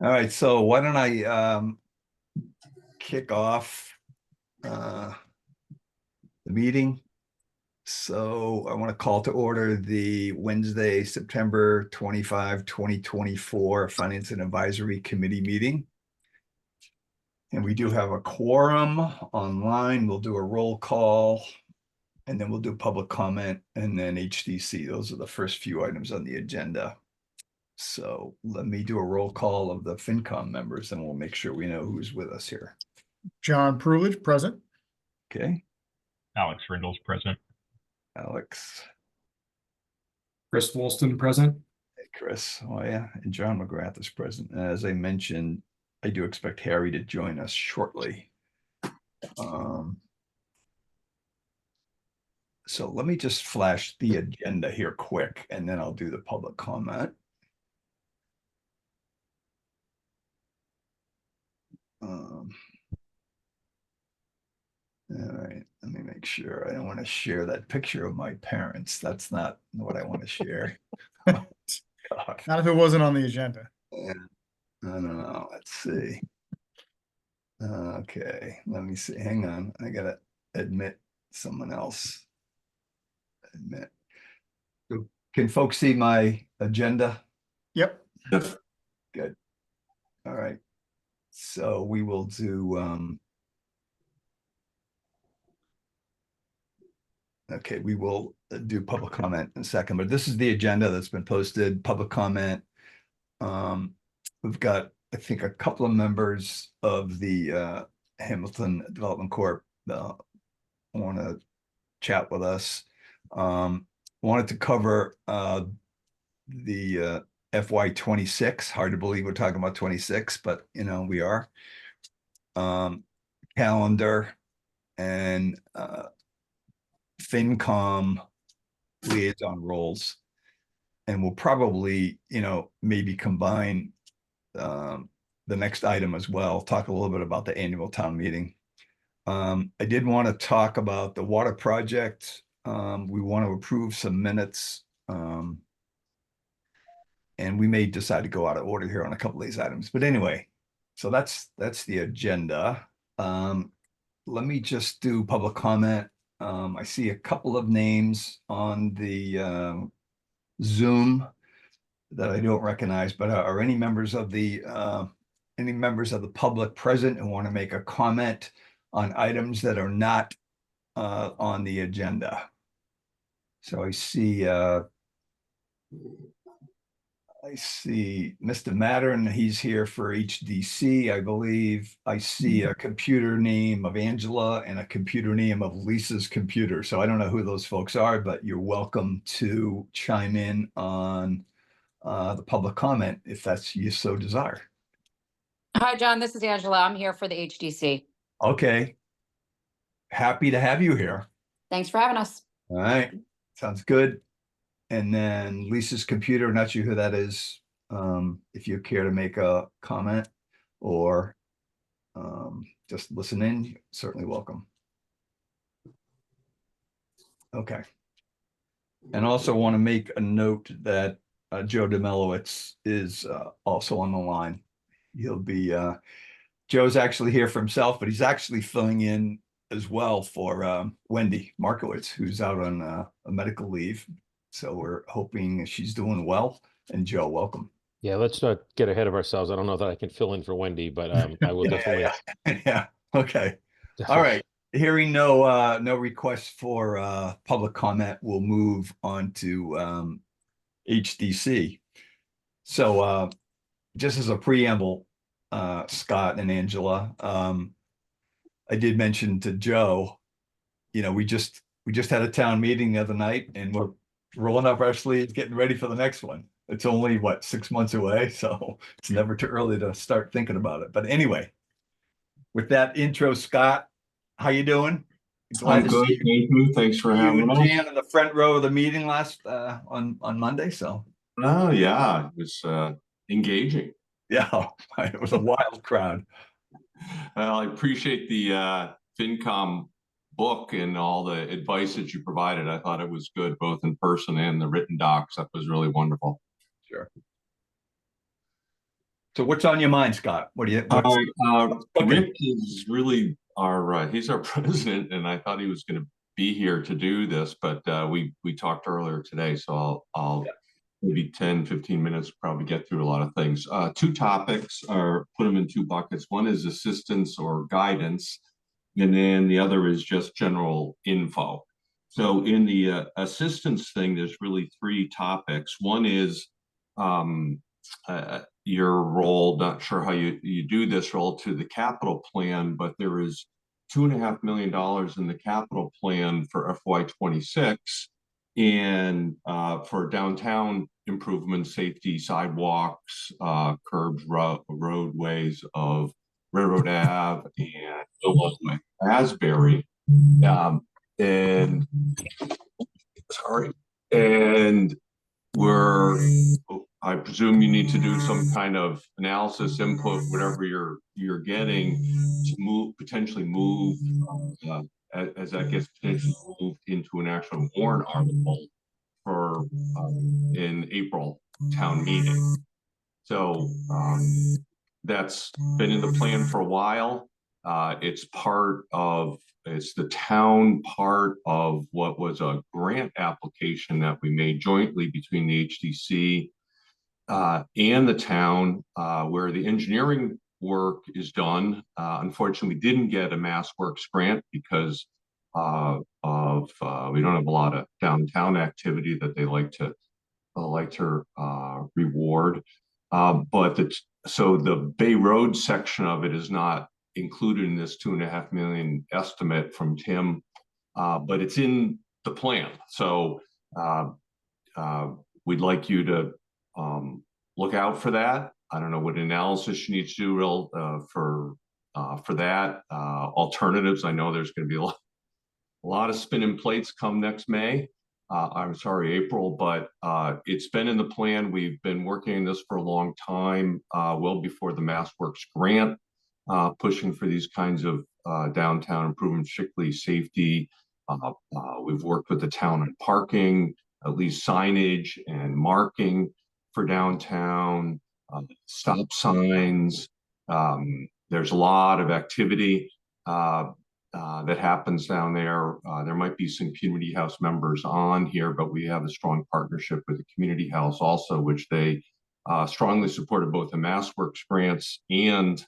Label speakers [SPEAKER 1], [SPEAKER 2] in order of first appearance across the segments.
[SPEAKER 1] All right, so why don't I kick off uh, the meeting? So I want to call to order the Wednesday, September 25, 2024 Finance and Advisory Committee meeting. And we do have a quorum online. We'll do a roll call, and then we'll do public comment, and then HDC. Those are the first few items on the agenda. So let me do a roll call of the FinCom members, and we'll make sure we know who's with us here.
[SPEAKER 2] John Prulidge, present.
[SPEAKER 1] Okay,
[SPEAKER 3] Alex Rindle's present.
[SPEAKER 1] Alex.
[SPEAKER 4] Chris Woolston, present.
[SPEAKER 1] Hey, Chris. Oh, yeah. And John McGrath is present. And as I mentioned, I do expect Harry to join us shortly. So let me just flash the agenda here quick, and then I'll do the public comment. All right, let me make sure. I don't want to share that picture of my parents. That's not what I want to share.
[SPEAKER 2] Not if it wasn't on the agenda.
[SPEAKER 1] Yeah. I don't know. Let's see. Okay, let me see. Hang on. I gotta admit someone else. Admit. Can folks see my agenda?
[SPEAKER 2] Yep.
[SPEAKER 1] Good. All right. So we will do okay, we will do public comment in a second, but this is the agenda that's been posted, public comment. We've got, I think, a couple of members of the Hamilton Development Corp want to chat with us. Wanted to cover the FY26. Hard to believe we're talking about 26, but we are. Calendar and FinCom liaison roles. And we'll probably, maybe combine the next item as well, talk a little bit about the annual town meeting. I did want to talk about the water project. We want to approve some minutes. And we may decide to go out of order here on a couple of these items. But anyway, so that's the agenda. Let me just do public comment. I see a couple of names on the Zoom that I don't recognize, but are any members of the public present and want to make a comment on items that are not on the agenda? So I see Mr. Mattern, he's here for HDC, I believe. I see a computer name of Angela and a computer name of Lisa's computer. So I don't know who those folks are, but you're welcome to chime in on the public comment if that's you so desire.
[SPEAKER 5] Hi, John. This is Angela. I'm here for the HDC.
[SPEAKER 1] Okay. Happy to have you here.
[SPEAKER 5] Thanks for having us.
[SPEAKER 1] All right. Sounds good. And then Lisa's computer, not sure who that is. If you care to make a comment or just listen in, you're certainly welcome. Okay. And also want to make a note that Joe Demelowitz is also on the line. He'll be, Joe's actually here for himself, but he's actually filling in as well for Wendy Markowitz, who's out on a medical leave. So we're hoping she's doing well. And Joe, welcome.
[SPEAKER 6] Yeah, let's not get ahead of ourselves. I don't know that I can fill in for Wendy, but I will definitely.
[SPEAKER 1] Yeah. Okay. All right. Hearing no requests for public comment, we'll move on to HDC. So just as a preamble, Scott and Angela, I did mention to Joe, we just had a town meeting the other night, and we're rolling up our sleeves, getting ready for the next one. It's only, 6 months away, so it's never too early to start thinking about it. But anyway, with that intro, Scott, how you doing?
[SPEAKER 4] I'm good, thank you. Thanks for having
[SPEAKER 1] us.
[SPEAKER 4] me.
[SPEAKER 1] Jan in the front row of the meeting last on Monday, so.
[SPEAKER 4] Oh yeah, it was engaging.
[SPEAKER 1] Yeah, it was a wild crowd.
[SPEAKER 4] Well, I appreciate the FinCom book and all the advice that you provided. I thought it was good, both in person and the written docs. That was really wonderful.
[SPEAKER 1] Sure. So what's on your mind, Scott? What do you,
[SPEAKER 4] All
[SPEAKER 1] what's,
[SPEAKER 4] right,
[SPEAKER 1] okay.
[SPEAKER 4] Rick is really he's our president, and I thought he was going to be here to do this, but we talked earlier today, so I'll maybe 10, 15 minutes, probably get through a lot of things. Two topics are, put them in two buckets. One is assistance or guidance, and then the other is just general info. So in the assistance thing, there's really three topics. One is your role, not sure how you do this role to the capital plan, but there is $2.5 million in the capital plan for FY26 and for downtown improvements, safety, sidewalks, curbs, roadways of Railroad Ave and Asbury. And sorry, and I presume you need to do some kind of analysis, input, whatever you're getting to potentially move as that gets potentially moved into an actual warrant article for in April town meeting. So that's been in the plan for a while. It's the town part of what was a grant application that we made jointly between the HDC and the town, where the engineering work is done. Unfortunately, we didn't get a MassWorks grant because we don't have a lot of downtown activity that they like to reward. So the Bay Road section of it is not included in this $2.5 million estimate from Tim, but it's in the plan. So we'd like you to look out for that. I don't know what analysis you need to do for that. Alternatives, I know there's going to be a lot of spinning plates come next May. I'm sorry, April, but it's been in the plan. We've been working on this for a long time, well before the MassWorks grant, pushing for these kinds of downtown improvements, particularly safety. We've worked with the town on parking, at least signage and marking for downtown, stop signs. There's a lot of activity that happens down there. There might be some community house members on here, but we have a strong partnership with the community house also, which they strongly supported both the MassWorks grants and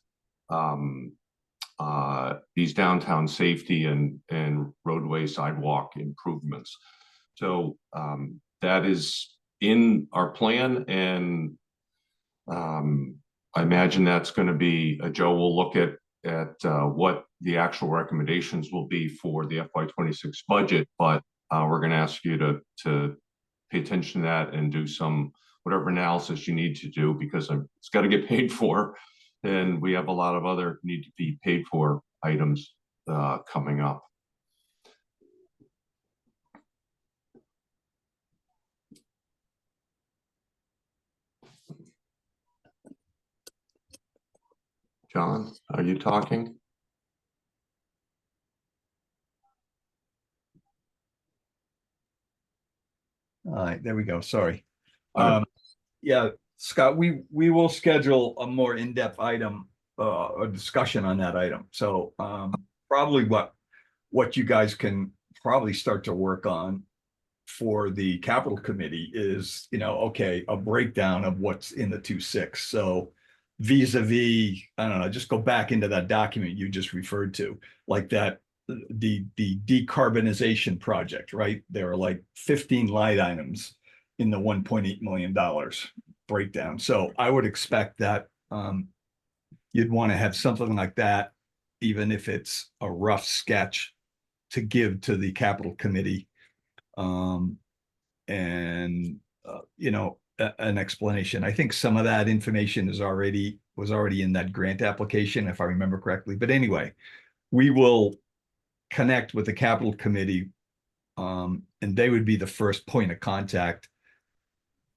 [SPEAKER 4] these downtown safety and roadway sidewalk improvements. So that is in our plan, and I imagine that's going to be Joe will look at what the actual recommendations will be for the FY26 budget, but we're going to ask you to pay attention to that and do some whatever analysis you need to do, because it's got to get paid for, and we have a lot of other need to be paid for items coming up. John, are you talking?
[SPEAKER 1] All right, there we go. Sorry. Yeah, Scott, we will schedule a more in-depth item, a discussion on that item. So probably what you guys can probably start to work on for the capital committee is, okay, a breakdown of what's in the 2.6. So vis-a-vis, I don't know, just go back into that document you just referred to, like that, the decarbonization project, right? There are like 15 line items in the $1.8 million breakdown. So I would expect that you'd want to have something like that, even if it's a rough sketch, to give to the capital committee, and an explanation. I think some of that information was already in that grant application, if I remember correctly. But anyway, we will connect with the capital committee, and they would be the first point of contact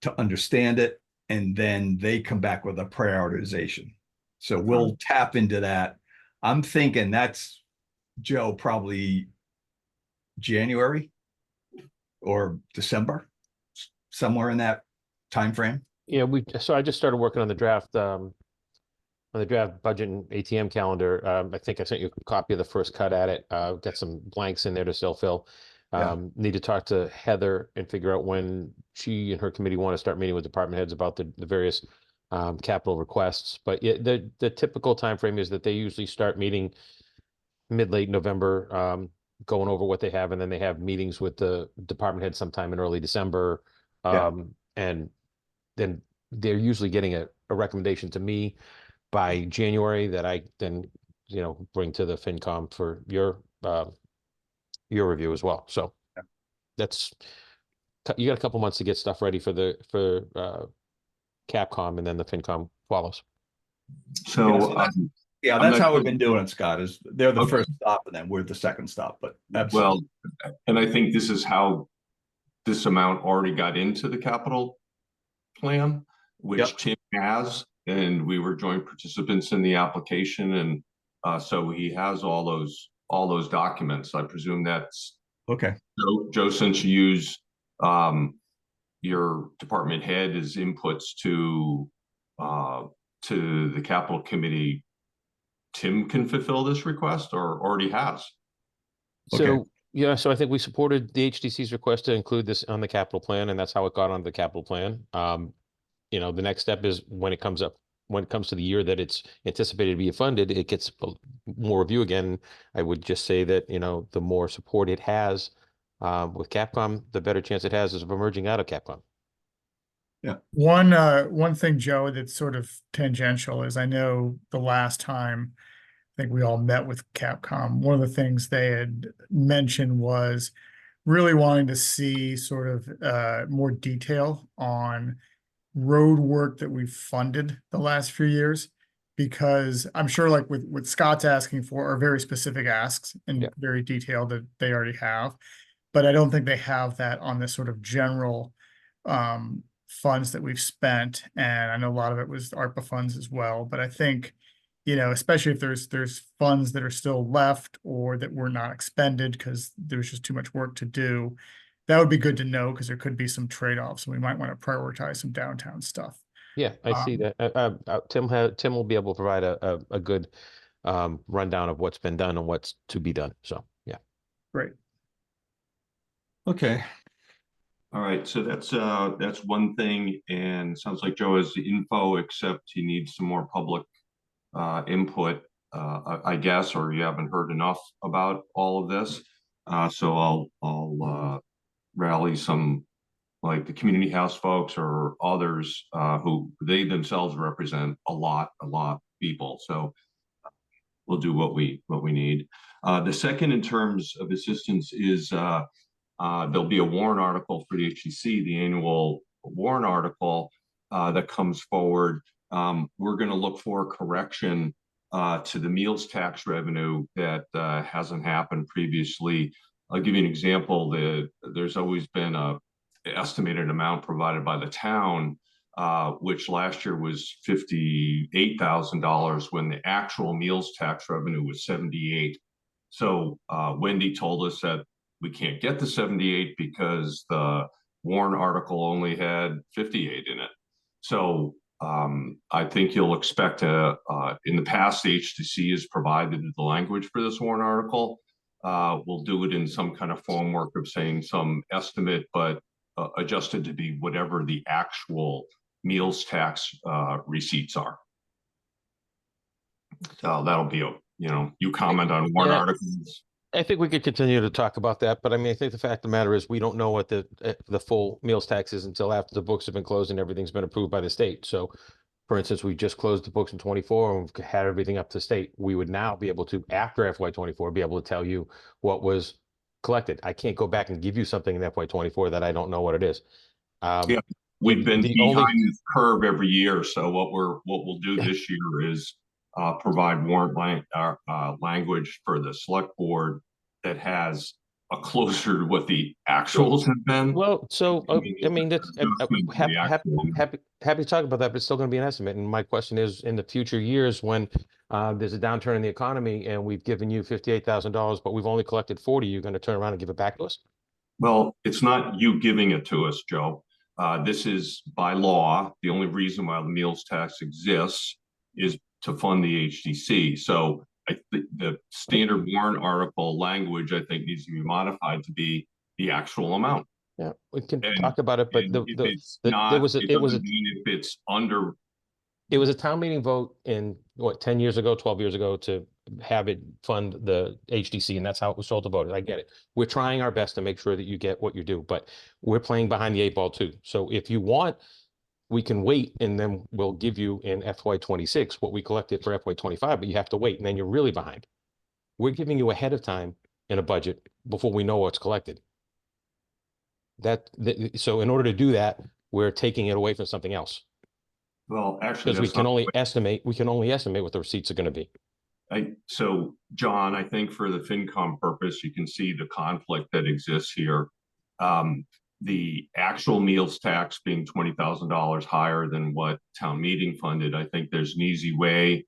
[SPEAKER 1] to understand it, and then they come back with a prioritization. So we'll tap into that. I'm thinking that's, Joe, probably January or December, somewhere in that time frame.
[SPEAKER 6] Yeah, so I just started working on the draft on the draft budget and ATM calendar, I think I sent you a copy of the first cut at it. Got some blanks in there to still fill.
[SPEAKER 1] Yeah.
[SPEAKER 6] Need to talk to Heather and figure out when she and her committee want to start meeting with department heads about the various capital requests. But yeah, the typical timeframe is that they usually start meeting mid-late November, going over what they have, and then they have meetings with the department head sometime in early December.
[SPEAKER 1] Yeah.
[SPEAKER 6] And then they're usually getting a recommendation to me by January that I then, bring to the FinCom for your review as well. So
[SPEAKER 1] Yeah.
[SPEAKER 6] that's, you got a couple months to get stuff ready for Capcom, and then the FinCom follows.
[SPEAKER 4] So,
[SPEAKER 1] Yeah,
[SPEAKER 4] I'm
[SPEAKER 1] that's
[SPEAKER 4] not
[SPEAKER 1] how we've
[SPEAKER 4] sure-
[SPEAKER 1] been doing it, Scott, is they're the
[SPEAKER 4] Okay.
[SPEAKER 1] first stop and then we're the second stop, but absolutely.
[SPEAKER 4] well, and I think this is how this amount already got into the capital plan, which
[SPEAKER 1] Yep.
[SPEAKER 4] Tim has, and we were joint participants in the application, and so he has all those documents. I presume that's
[SPEAKER 1] Okay,
[SPEAKER 4] Joe, since you use your department head as inputs to the capital committee, Tim can fulfill this request or already has.
[SPEAKER 6] So,
[SPEAKER 1] Okay.
[SPEAKER 6] yeah, so I think we supported the HDC's request to include this on the capital plan, and that's how it got on the capital plan. The next step is when it comes to the year that it's anticipated to be funded, it gets more review again. I would just say that, the more support it has with Capcom, the better chance it has of emerging out of Capcom.
[SPEAKER 2] One thing, Joe, that's sort of tangential is I know the last time I think we all met with Capcom, one of the things they had mentioned was really wanting to see sort of more detail on road work that we've funded the last few years. Because I'm sure like what Scott's asking for are very specific asks and
[SPEAKER 6] Yeah.
[SPEAKER 2] very detailed that they already have. But I don't think they have that on this sort of general funds that we've spent. And I know a lot of it was ARPA funds as well, but I think, especially if there's funds that are still left or that were not expended because there's just too much work to do, that would be good to know because there could be some trade-offs. We might want to prioritize some downtown stuff.
[SPEAKER 6] Yeah, I see that. Tim will be able to provide a good rundown of what's been done and what's to be done. So, yeah.
[SPEAKER 2] Great.
[SPEAKER 1] okay.
[SPEAKER 4] All right, so that's one thing, and sounds like Joe has the info, except he needs some more public input, I guess, or you haven't heard enough about all of this. So I'll rally some, like the community house folks or others who they themselves represent a lot of people. So we'll do what we need. The second, in terms of assistance, is there'll be a warrant article for the HEC, the annual warrant article that comes forward. We're going to look for a correction to the meals tax revenue that hasn't happened previously. I'll give you an example. There's always been a estimated amount provided by the town, which last year was $58,000 when the actual meals tax revenue was 78. So Wendy told us that we can't get to 78 because the warrant article only had 58 in it. So I think you'll expect in the past, the HTC has provided the language for this warrant article. We'll do it in some kind of formwork of saying some estimate, but adjusted to be whatever the actual meals tax receipts are. So that'll be you comment on warrant articles.
[SPEAKER 6] I think we could continue to talk about that, but I mean, I think the fact of the matter is we don't know what the full meals tax is until after the books have been closed and everything's been approved by the state. So, for instance, we just closed the books in 24 and we've had everything up to state. We would now be able to, after FY24, be able to tell you what was collected. I can't go back and give you something in FY24 that I don't know what it is.
[SPEAKER 4] Yeah, we've been behind this curve every year. So what we'll do this year is provide warrant language for the select board that has a closer to what the actuals have been.
[SPEAKER 6] Well, so I mean, that's happy to talk about that, but it's still going to be an estimate. And my question is, in the future years, when there's a downturn in the economy and we've given you $58,000, but we've only collected 40, you're going to turn around and give it back to us?
[SPEAKER 4] Well, it's not you giving it to us, Joe. This is by law. The only reason why the meals tax exists is to fund the HDC. So I think the standard warrant article language, I think, needs to be modified to be the actual amount.
[SPEAKER 6] Yeah, we can
[SPEAKER 4] And-
[SPEAKER 6] talk about it, but
[SPEAKER 4] and if it's
[SPEAKER 6] there
[SPEAKER 4] not,
[SPEAKER 6] was a,
[SPEAKER 4] it
[SPEAKER 6] it was a,
[SPEAKER 4] doesn't mean if it's under.
[SPEAKER 6] it was a town meeting vote in what, 10 years ago, 12 years ago to have it fund the HDC, and that's how it was told to vote. I get it. We're trying our best to make sure that you get what you do, but we're playing behind the 8 ball too. So if you want, we can wait and then we'll give you in FY26 what we collected for FY25, but you have to wait and then you're really behind. We're giving you ahead of time in a budget before we know what's collected. So in order to do that, we're taking it away from something else.
[SPEAKER 4] Well, actually,
[SPEAKER 6] Because we
[SPEAKER 4] that's
[SPEAKER 6] can
[SPEAKER 4] not.
[SPEAKER 6] only estimate what the receipts are going to be.
[SPEAKER 4] So John, I think for the FinCom purpose, you can see the conflict that exists here. The actual meals tax being $20,000 higher than what town meeting funded. I think there's an easy way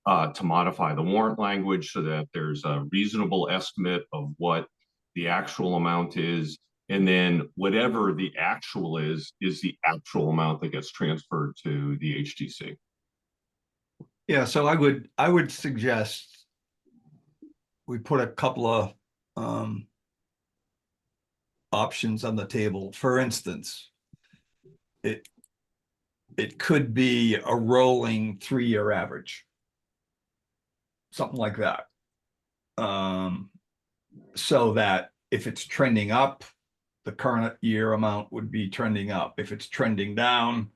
[SPEAKER 4] to modify the warrant language so that there's a reasonable estimate of what the actual amount is. And then whatever the actual is the actual amount that gets transferred to the HTC.
[SPEAKER 1] Yeah, so I would suggest we put a couple of options on the table. For instance, it could be a rolling 3-year average, something like that. So that if it's trending up, the current year amount would be trending up. If it's trending down,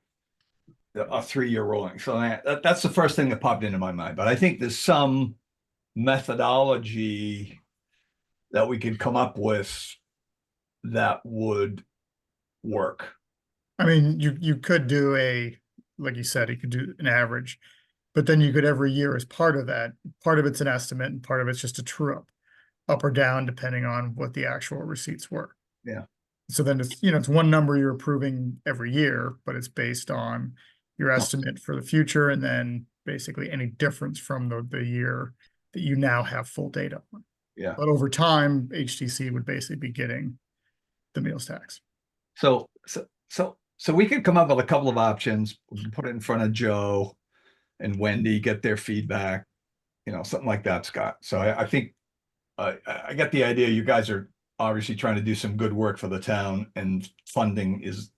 [SPEAKER 1] a 3-year rolling. So that's the first thing that popped into my mind. But I think there's some methodology that we could come up with that would work.
[SPEAKER 2] I mean, you could do like you said, you could do an average, but then you could every year as part of that, part of it's an estimate and part of it's just a true up or down, depending on what the actual receipts were.
[SPEAKER 1] Yeah.
[SPEAKER 2] So then it's one number you're approving every year, but it's based on your estimate for the future and then basically any difference from the year that you now have full data on.
[SPEAKER 1] Yeah.
[SPEAKER 2] But over time, HTC would basically be getting the meals tax.
[SPEAKER 1] So we could come up with a couple of options, we can put it in front of Joe and Wendy, get their feedback, something like that, Scott. So I think I get the idea. You guys are obviously trying to do some good work for the town, and funding is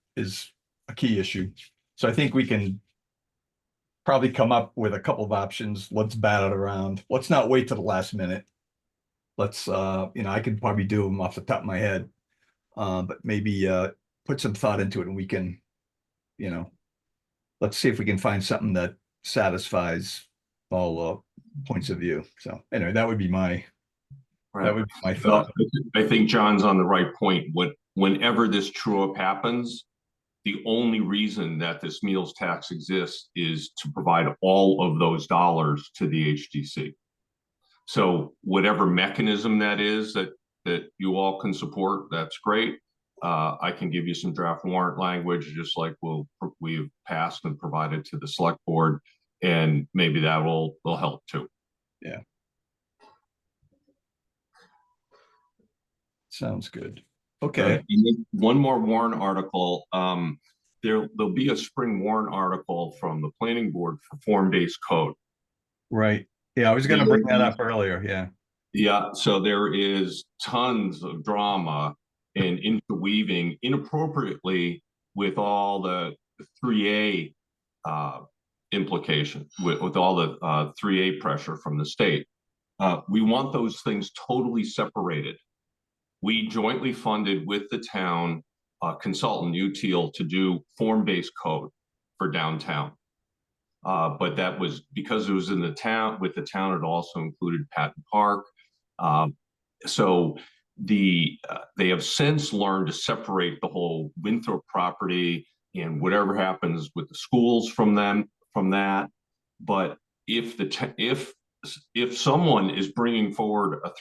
[SPEAKER 1] a key issue. So I think we can probably come up with a couple of options. Let's bat it around. Let's not wait to the last minute. Let's I could probably do them off the top of my head, but maybe put some thought into it, and we can, let's see if we can find something that satisfies all points of view. So anyway, that would be my thought.
[SPEAKER 4] I think John's on the right point. Whenever this true up happens, the only reason that this meals tax exists is to provide all of those dollars to the HDC. So whatever mechanism that is that you all can support, that's great. I can give you some draft warrant language, just like we've passed and provided to the select board, and maybe that will help too.
[SPEAKER 1] Yeah. Sounds good. Okay.
[SPEAKER 4] One more warrant article. There'll be a spring warrant article from the planning board for form-based code.
[SPEAKER 1] Right. Yeah, I was going to bring that up earlier. Yeah.
[SPEAKER 4] Yeah. So there is tons of drama and interweaving inappropriately with all the 3A implications, with all the 3A pressure from the state. We want those things totally separated. We jointly funded with the town consultant UTIL to do form-based code for downtown. But that was because it was in the town, with the town, it also included Patton Park. So they have since learned to separate the whole Winthrop property and whatever happens with the schools from that. But if someone is bringing forward a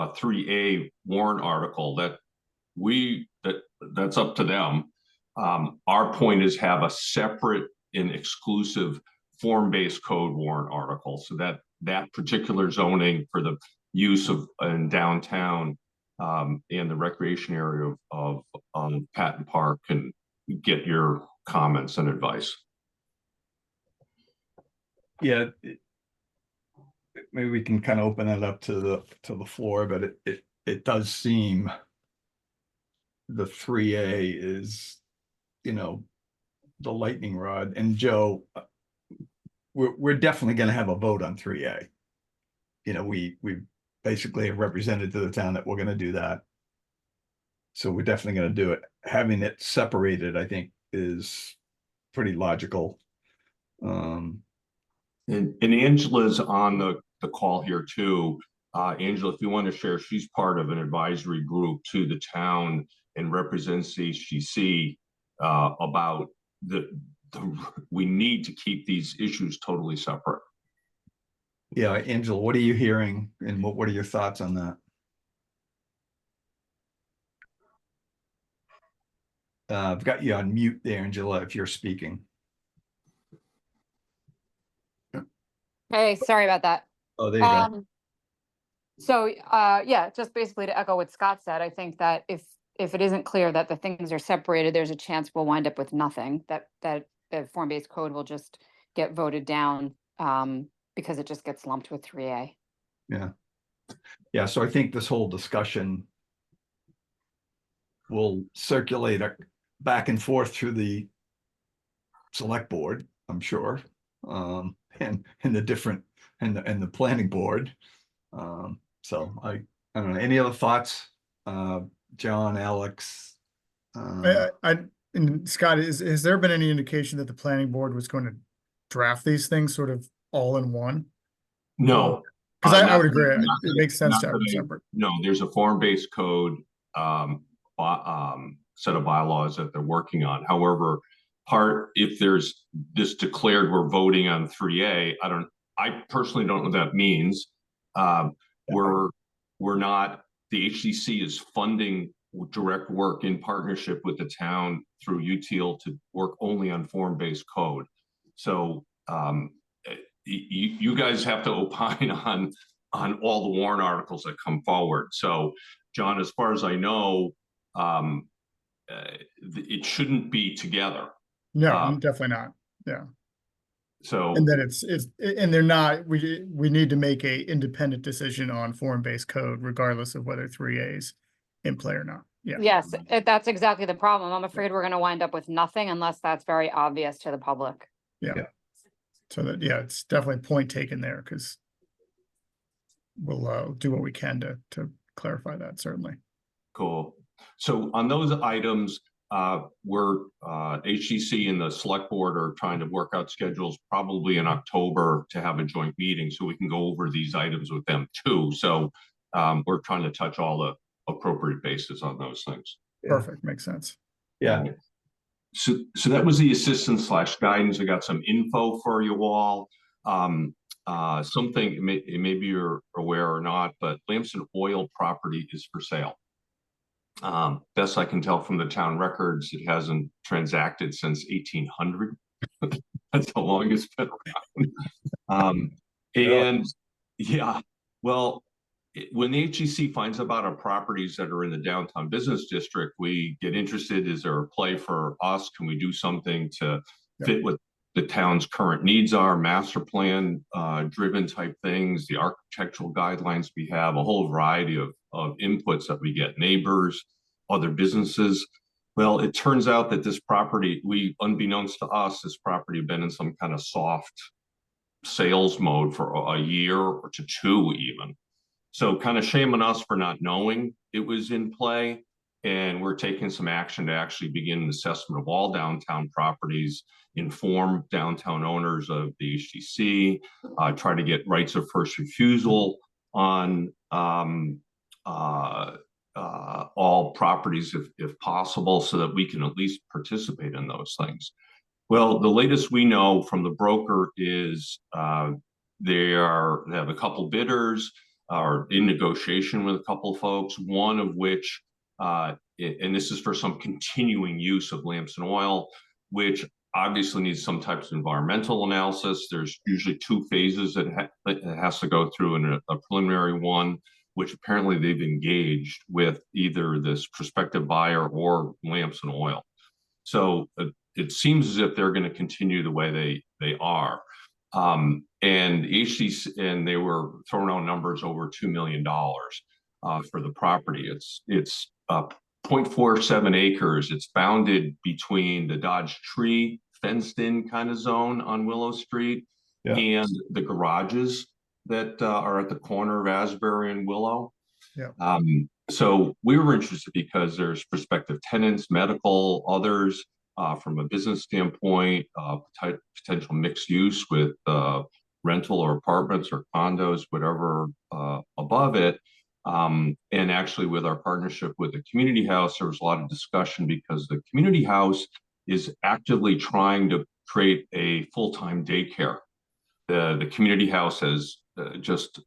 [SPEAKER 4] 3A warrant article, that's up to them. Our point is have a separate and exclusive form-based code warrant article, so that particular zoning for the use of in downtown and the recreation area of Patton Park can get your comments and advice.
[SPEAKER 1] Yeah, maybe we can kind of open that up to the floor, but it does seem the 3A is, you know, the lightning rod. And Joe, we're definitely going to have a vote on 3A. You know, we basically have represented to the town that we're going to do that. So we're definitely going to do it. Having it separated, I think, is pretty logical.
[SPEAKER 4] And Angela's on the call here too. Angela, if you want to share, she's part of an advisory group to the town and represents the HTC about we need to keep these issues totally separate.
[SPEAKER 1] Yeah, Angela, what are you hearing, and what are your thoughts on that? I've got you on mute there, Angela, if you're speaking.
[SPEAKER 5] Hey, sorry about that.
[SPEAKER 1] Oh, there you go.
[SPEAKER 5] So, yeah, just basically to echo what Scott said, I think that if it isn't clear that the things are separated, there's a chance we'll wind up with nothing, that the form-based code will just get voted down, because it just gets lumped with 3A.
[SPEAKER 1] Yeah. Yeah, so I think this whole discussion will circulate back and forth through the select board, I'm sure, and the different and the planning board. So I don't know. Any other thoughts, John, Alex?
[SPEAKER 2] And Scott, has there been any indication that the planning board was going to draft these things sort of all in one?
[SPEAKER 4] No,
[SPEAKER 2] because I would
[SPEAKER 4] not-
[SPEAKER 2] agree.
[SPEAKER 4] not
[SPEAKER 2] It makes sense to have
[SPEAKER 4] today.
[SPEAKER 2] it separate.
[SPEAKER 4] No, there's a form-based code set of bylaws that they're working on. However, if there's this declared we're voting on 3A, I personally don't know what that means. We're not, the HDC is funding direct work in partnership with the town through UTIL to work only on form-based code. So you guys have to opine on all the warrant articles that come forward. So, John, as far as I know, it shouldn't be together.
[SPEAKER 2] No, definitely not. Yeah.
[SPEAKER 4] So,
[SPEAKER 2] And then and they're not, we need to make a independent decision on form-based code, regardless of whether 3A is in play or not. Yeah.
[SPEAKER 5] Yes, that's exactly the problem. I'm afraid we're gonna wind up with nothing unless that's very obvious to the public.
[SPEAKER 2] Yeah.
[SPEAKER 1] Yeah.
[SPEAKER 2] So that, yeah, it's definitely point taken there, because we'll do what we can to clarify that, certainly.
[SPEAKER 4] cool. So on those items, we're HCC and the select board are trying to work out schedules probably in October to have a joint meeting so we can go over these items with them too. So we're trying to touch all the appropriate bases on those things.
[SPEAKER 2] Perfect. Makes sense.
[SPEAKER 1] Yeah.
[SPEAKER 4] So that was the assistance / guidance. I got some info for you all. Something maybe you're aware or not, but Lamson Oil property is for sale. Best I can tell from the town records, it hasn't transacted since 1800. That's how long it's been around. And yeah, well, when the HEC finds out our properties that are in the downtown business district, we get interested. Is there a play for us? Can we do something to fit what the town's current needs are, master plan driven type things, the architectural guidelines we have, a whole variety of inputs that we get, neighbors, other businesses. Well, it turns out that this property, unbeknownst to us, this property had been in some kind of soft sales mode for a year or to two even. So kind of shame on us for not knowing it was in play. And we're taking some action to actually begin an assessment of all downtown properties, inform downtown owners of the HTC, try to get rights of first refusal on all properties if possible, so that we can at least participate in those things. Well, the latest we know from the broker is they have a couple bidders, are in negotiation with a couple of folks, one of which, and this is for some continuing use of Lamson Oil, which obviously needs some types of environmental analysis. There's usually two phases that it has to go through, and a preliminary one, which apparently they've engaged with either this prospective buyer or Lamson Oil. So it seems as if they're going to continue the way they are. And HTC, and they were throwing out numbers over $2 million for the property. It's 0.47 acres. It's bounded between the Dodge Tree fenced in kind of zone on Willow Street and the garages that are at the corner of Asbury and Willow. So we were interested because there's prospective tenants, medical, others, from a business standpoint, potential mixed use with rental or apartments or condos, whatever above it. And actually with our partnership with the community house, there was a lot of discussion because the community house is actively trying to create a full-time daycare. The community house has just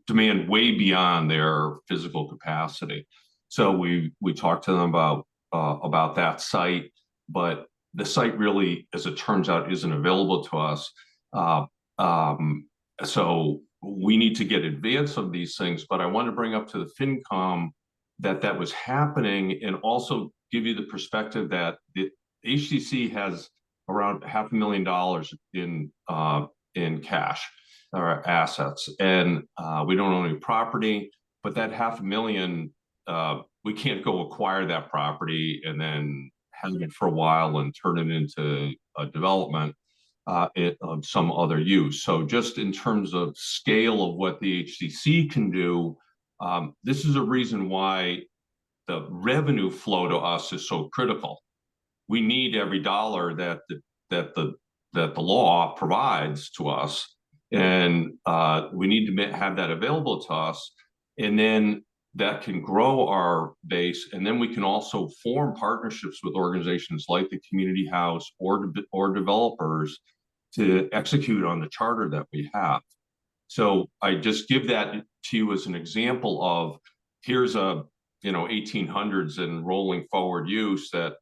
[SPEAKER 4] demand way beyond their physical capacity. So we talked to them about that site, but the site really, as it turns out, isn't available to us. So we need to get advance of these things, but I want to bring up to the FinCom that was happening and also give you the perspective that the HTC has around $500,000 in cash or assets, and we don't own any property, but that $500,000, we can't go acquire that property and then have it for a while and turn it into a development of some other use. So just in terms of scale of what the HTC can do, this is a reason why the revenue flow to us is so critical. We need every dollar that the law provides to us, and we need to have that available to us, and then that can grow our base, and then we can also form partnerships with organizations like the community house or developers to execute on the charter that we have. So I just give that to you as an example of here's a 1800s and rolling forward use that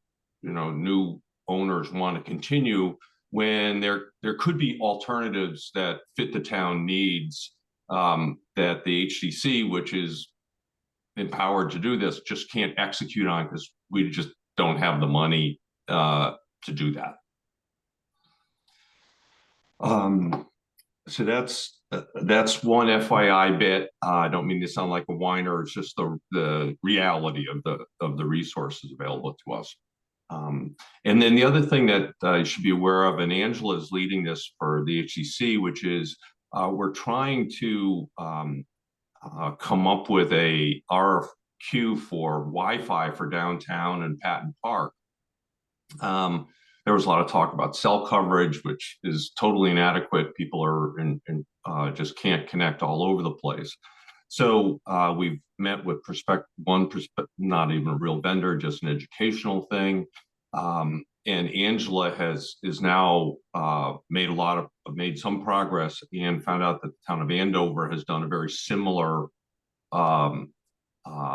[SPEAKER 4] new owners want to continue, when there could be alternatives that fit the town needs, that the HTC, which is empowered to do this, just can't execute on because we just don't have the money to do that. So that's one FYI bit. I don't mean to sound like a whiner. It's just the reality of the resources available to us. And then the other thing that you should be aware of, and Angela is leading this for the HCC, which is we're trying to come up with a RFQ for Wi-Fi for downtown and Patton Park. There was a lot of talk about cell coverage, which is totally inadequate. People are just can't connect all over the place. So we've met with not even a real vendor, just an educational thing. And Angela is now made some progress and found out that the town of Andover has done a very similar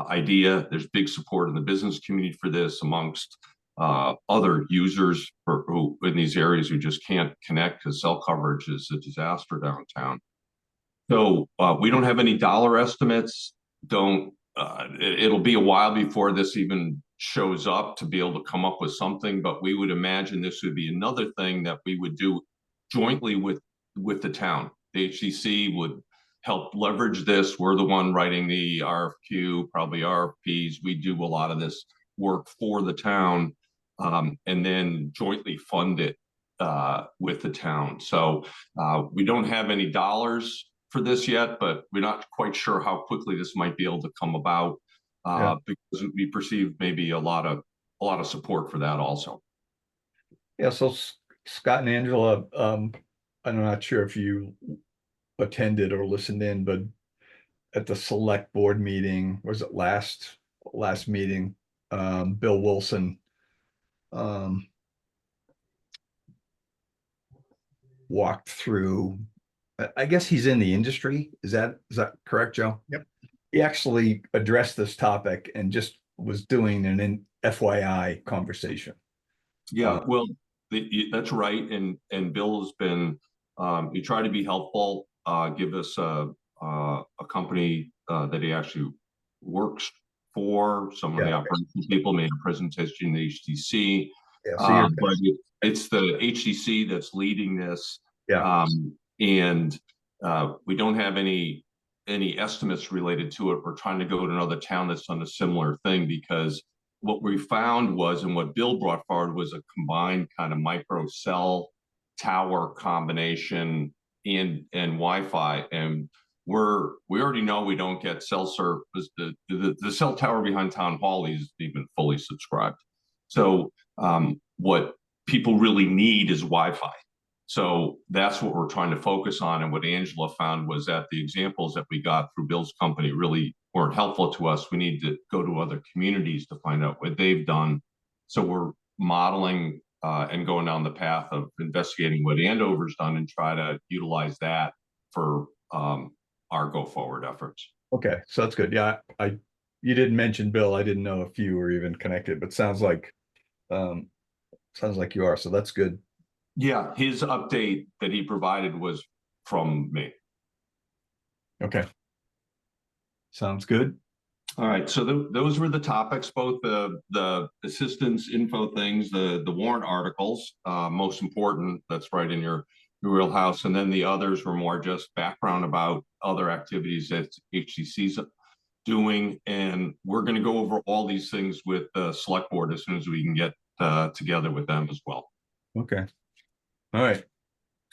[SPEAKER 4] idea. There's big support in the business community for this amongst other users who in these areas who just can't connect because cell coverage is a disaster downtown. So we don't have any dollar estimates. It'll be a while before this even shows up to be able to come up with something, but we would imagine this would be another thing that we would do jointly with the town. The HCC would help leverage this. We're the one writing the RFQ, probably RFPs. We do a lot of this work for the town, and then jointly fund it with the town. So we don't have any dollars for this yet, but we're not quite sure how quickly this might be able to come about, because we perceive maybe a lot of support for that also.
[SPEAKER 1] Yeah. So Scott and Angela, I'm not sure if you attended or listened in, but at the select board meeting, was it last meeting, Bill Wilson walked through. I guess he's in the industry. Is that correct, Joe?
[SPEAKER 2] Yep.
[SPEAKER 1] He actually addressed this topic and just was doing an FYI conversation.
[SPEAKER 4] Yeah, well, that's right. And Bill has been, he tried to be helpful, give us a company that he actually works for. Some of the operations people made a presentation in the HTC.
[SPEAKER 1] Yeah, so
[SPEAKER 4] but it's the HTC that's leading this.
[SPEAKER 1] Yeah.
[SPEAKER 4] And we don't have any estimates related to it. We're trying to go to another town that's done a similar thing, because what we found was, and what Bill brought forward, was a combined kind of micro cell tower combination and Wi-Fi. And we already know we don't get cell service. The cell tower behind Town Hall is even fully subscribed. So what people really need is Wi-Fi. So that's what we're trying to focus on. And what Angela found was that the examples that we got through Bill's company really weren't helpful to us. We need to go to other communities to find out what they've done. So we're modeling and going down the path of investigating what Andover's done and try to utilize that for our go forward efforts.
[SPEAKER 1] Okay, so that's good. Yeah, you didn't mention Bill. I didn't know if you were even connected, but sounds like you are. So that's good.
[SPEAKER 4] Yeah, his update that he provided was from me.
[SPEAKER 1] Okay. Sounds good.
[SPEAKER 4] All right, so those were the topics, both the assistance info things, the warrant articles, most important, that's right in your wheelhouse, and then the others were more just background about other activities that HTC's doing, and we're going to go over all these things with the select board as soon as we can get together with them as well.
[SPEAKER 1] Okay. All right.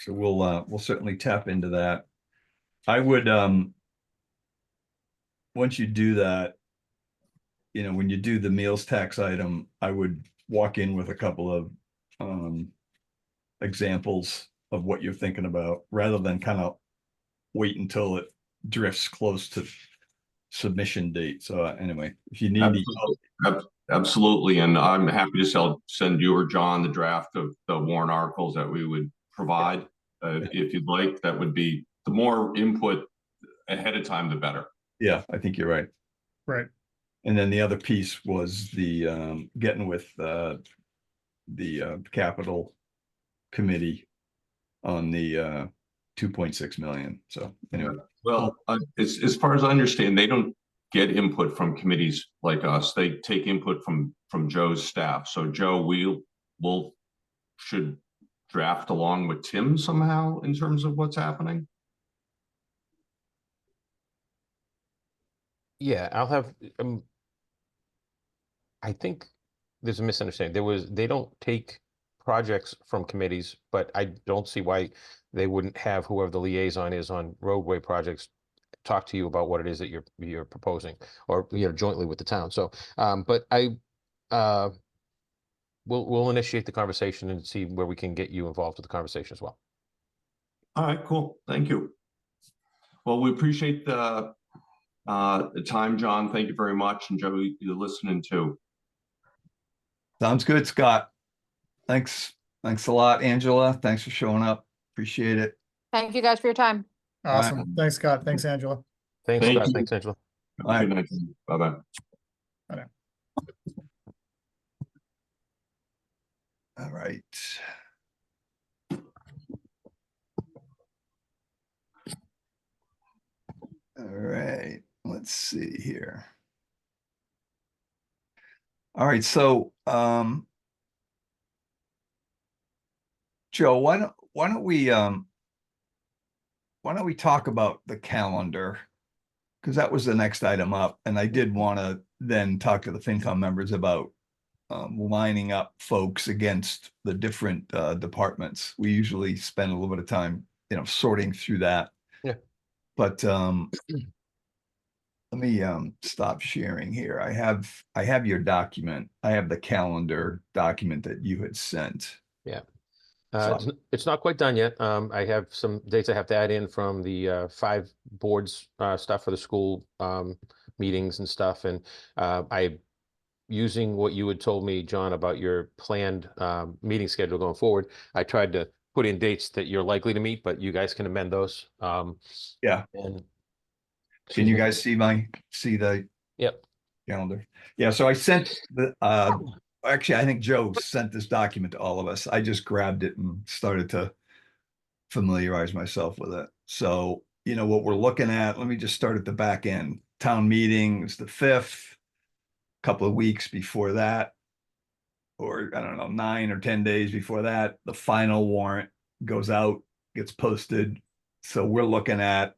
[SPEAKER 1] So we'll certainly tap into that. I would once you do that, you know, when you do the meals tax item, I would walk in with a couple of examples of what you're thinking about, rather than kind of wait until it drifts close to submission date. So anyway, if you need
[SPEAKER 4] Absolutely, and I'm happy to send you or John the draft of the warrant articles that we would provide. If you'd like, that would be, the more input ahead of time, the better.
[SPEAKER 1] Yeah, I think you're right.
[SPEAKER 2] Right.
[SPEAKER 1] And then the other piece was the getting with the capital committee on the 2.6 million. So anyway.
[SPEAKER 4] Well, as far as I understand, they don't get input from committees like us. They take input from Joe's staff. So Joe, we'll should draft along with Tim somehow in terms of what's happening.
[SPEAKER 6] Yeah, I'll have, I think there's a misunderstanding. They don't take projects from committees, but I don't see why they wouldn't have whoever the liaison is on roadway projects talk to you about what it is that you're proposing, or, you know, jointly with the town. So, but we'll initiate the conversation and see where we can get you involved with the conversation as well.
[SPEAKER 4] All right, cool. Thank you. Well, we appreciate the time, John. Thank you very much. And Joe, you're listening too.
[SPEAKER 1] Sounds good, Scott. Thanks a lot, Angela. Thanks for showing up. Appreciate it.
[SPEAKER 5] Thank you guys for your time.
[SPEAKER 2] Awesome.
[SPEAKER 1] All right.
[SPEAKER 2] Thanks, Scott. Thanks, Angela.
[SPEAKER 6] Thanks,
[SPEAKER 4] Thank
[SPEAKER 6] Scott.
[SPEAKER 4] you.
[SPEAKER 6] Thanks, Angela.
[SPEAKER 1] All right.
[SPEAKER 4] Good night. Bye-bye.
[SPEAKER 1] All right. All right. Let's see here. All right. So, Joe, why don't we talk about the calendar? Because that was the next item up, and I did want to then talk to the FinCom members about lining up folks against the different departments. We usually spend a little bit of time, you know, sorting through that.
[SPEAKER 6] Yeah.
[SPEAKER 1] But let me stop sharing here. I have your document. I have the calendar document that you had sent.
[SPEAKER 6] Yeah.
[SPEAKER 1] So-
[SPEAKER 6] It's not quite done yet. I have some dates I have to add in from the 5 boards stuff for the school meetings and stuff. And using what you had told me, John, about your planned meeting schedule going forward, I tried to put in dates that you're likely to meet, but you guys can amend those.
[SPEAKER 1] Yeah.
[SPEAKER 6] And
[SPEAKER 1] Can you guys see the
[SPEAKER 6] Yep.
[SPEAKER 1] calendar? Yeah. So I sent the actually, I think Joe sent this document to all of us. I just grabbed it and started to familiarize myself with it. So, you know, what we're looking at, let me just start at the back end. Town meeting is the 5th, couple of weeks before that, or I don't know, 9 or 10 days before that, the final warrant goes out gets posted. So we're looking at,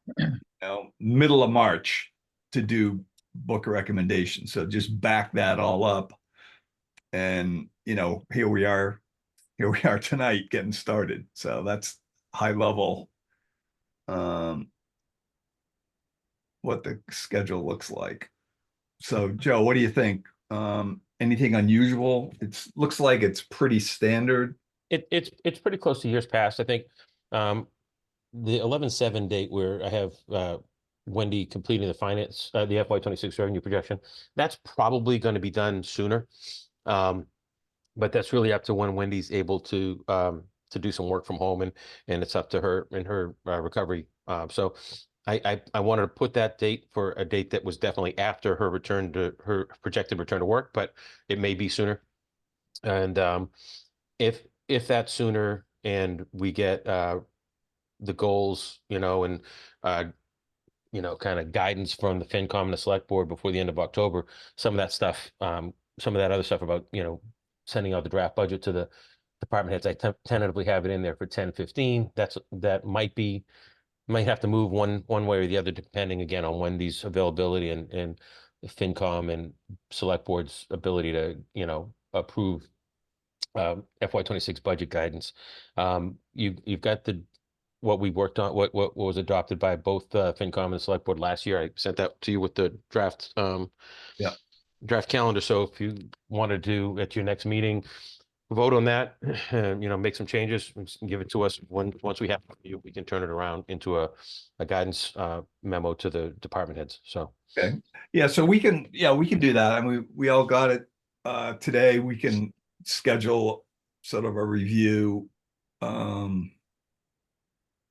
[SPEAKER 1] middle of March to do book recommendations. So just back that all up. And, here we are tonight getting started. So that's high level, what the schedule looks like. So Joe, what do you think? Anything unusual? Looks like it's pretty standard.
[SPEAKER 6] It's pretty close to years past. I think the 11/7 date where I have Wendy completing the finance, the FY26 revenue projection, that's probably going to be done sooner. But that's really up to when Wendy's able to do some work from home, and it's up to her and her recovery. So I wanted to put that date for a date that was definitely after her projected return to work, but it may be sooner. And if that's sooner and we get the goals, and kind of guidance from the FinCom and the select board before the end of October, some of that stuff, some of that other stuff about, sending out the draft budget to the department heads, I tentatively have it in there for 10/15. That might have to move one way or the other, depending again on Wendy's availability and FinCom and select board's ability to, approve FY26 budget guidance. You've got what we worked on, what was adopted by both FinCom and the select board last year. I sent that to you with the draft draft calendar. So if you wanted to at your next meeting vote on that, make some changes, give it to us. Once we have you, we can turn it around into a guidance memo to the department heads. So
[SPEAKER 1] okay, yeah, so we can do that. I mean, we all got it today. We can schedule sort of a review,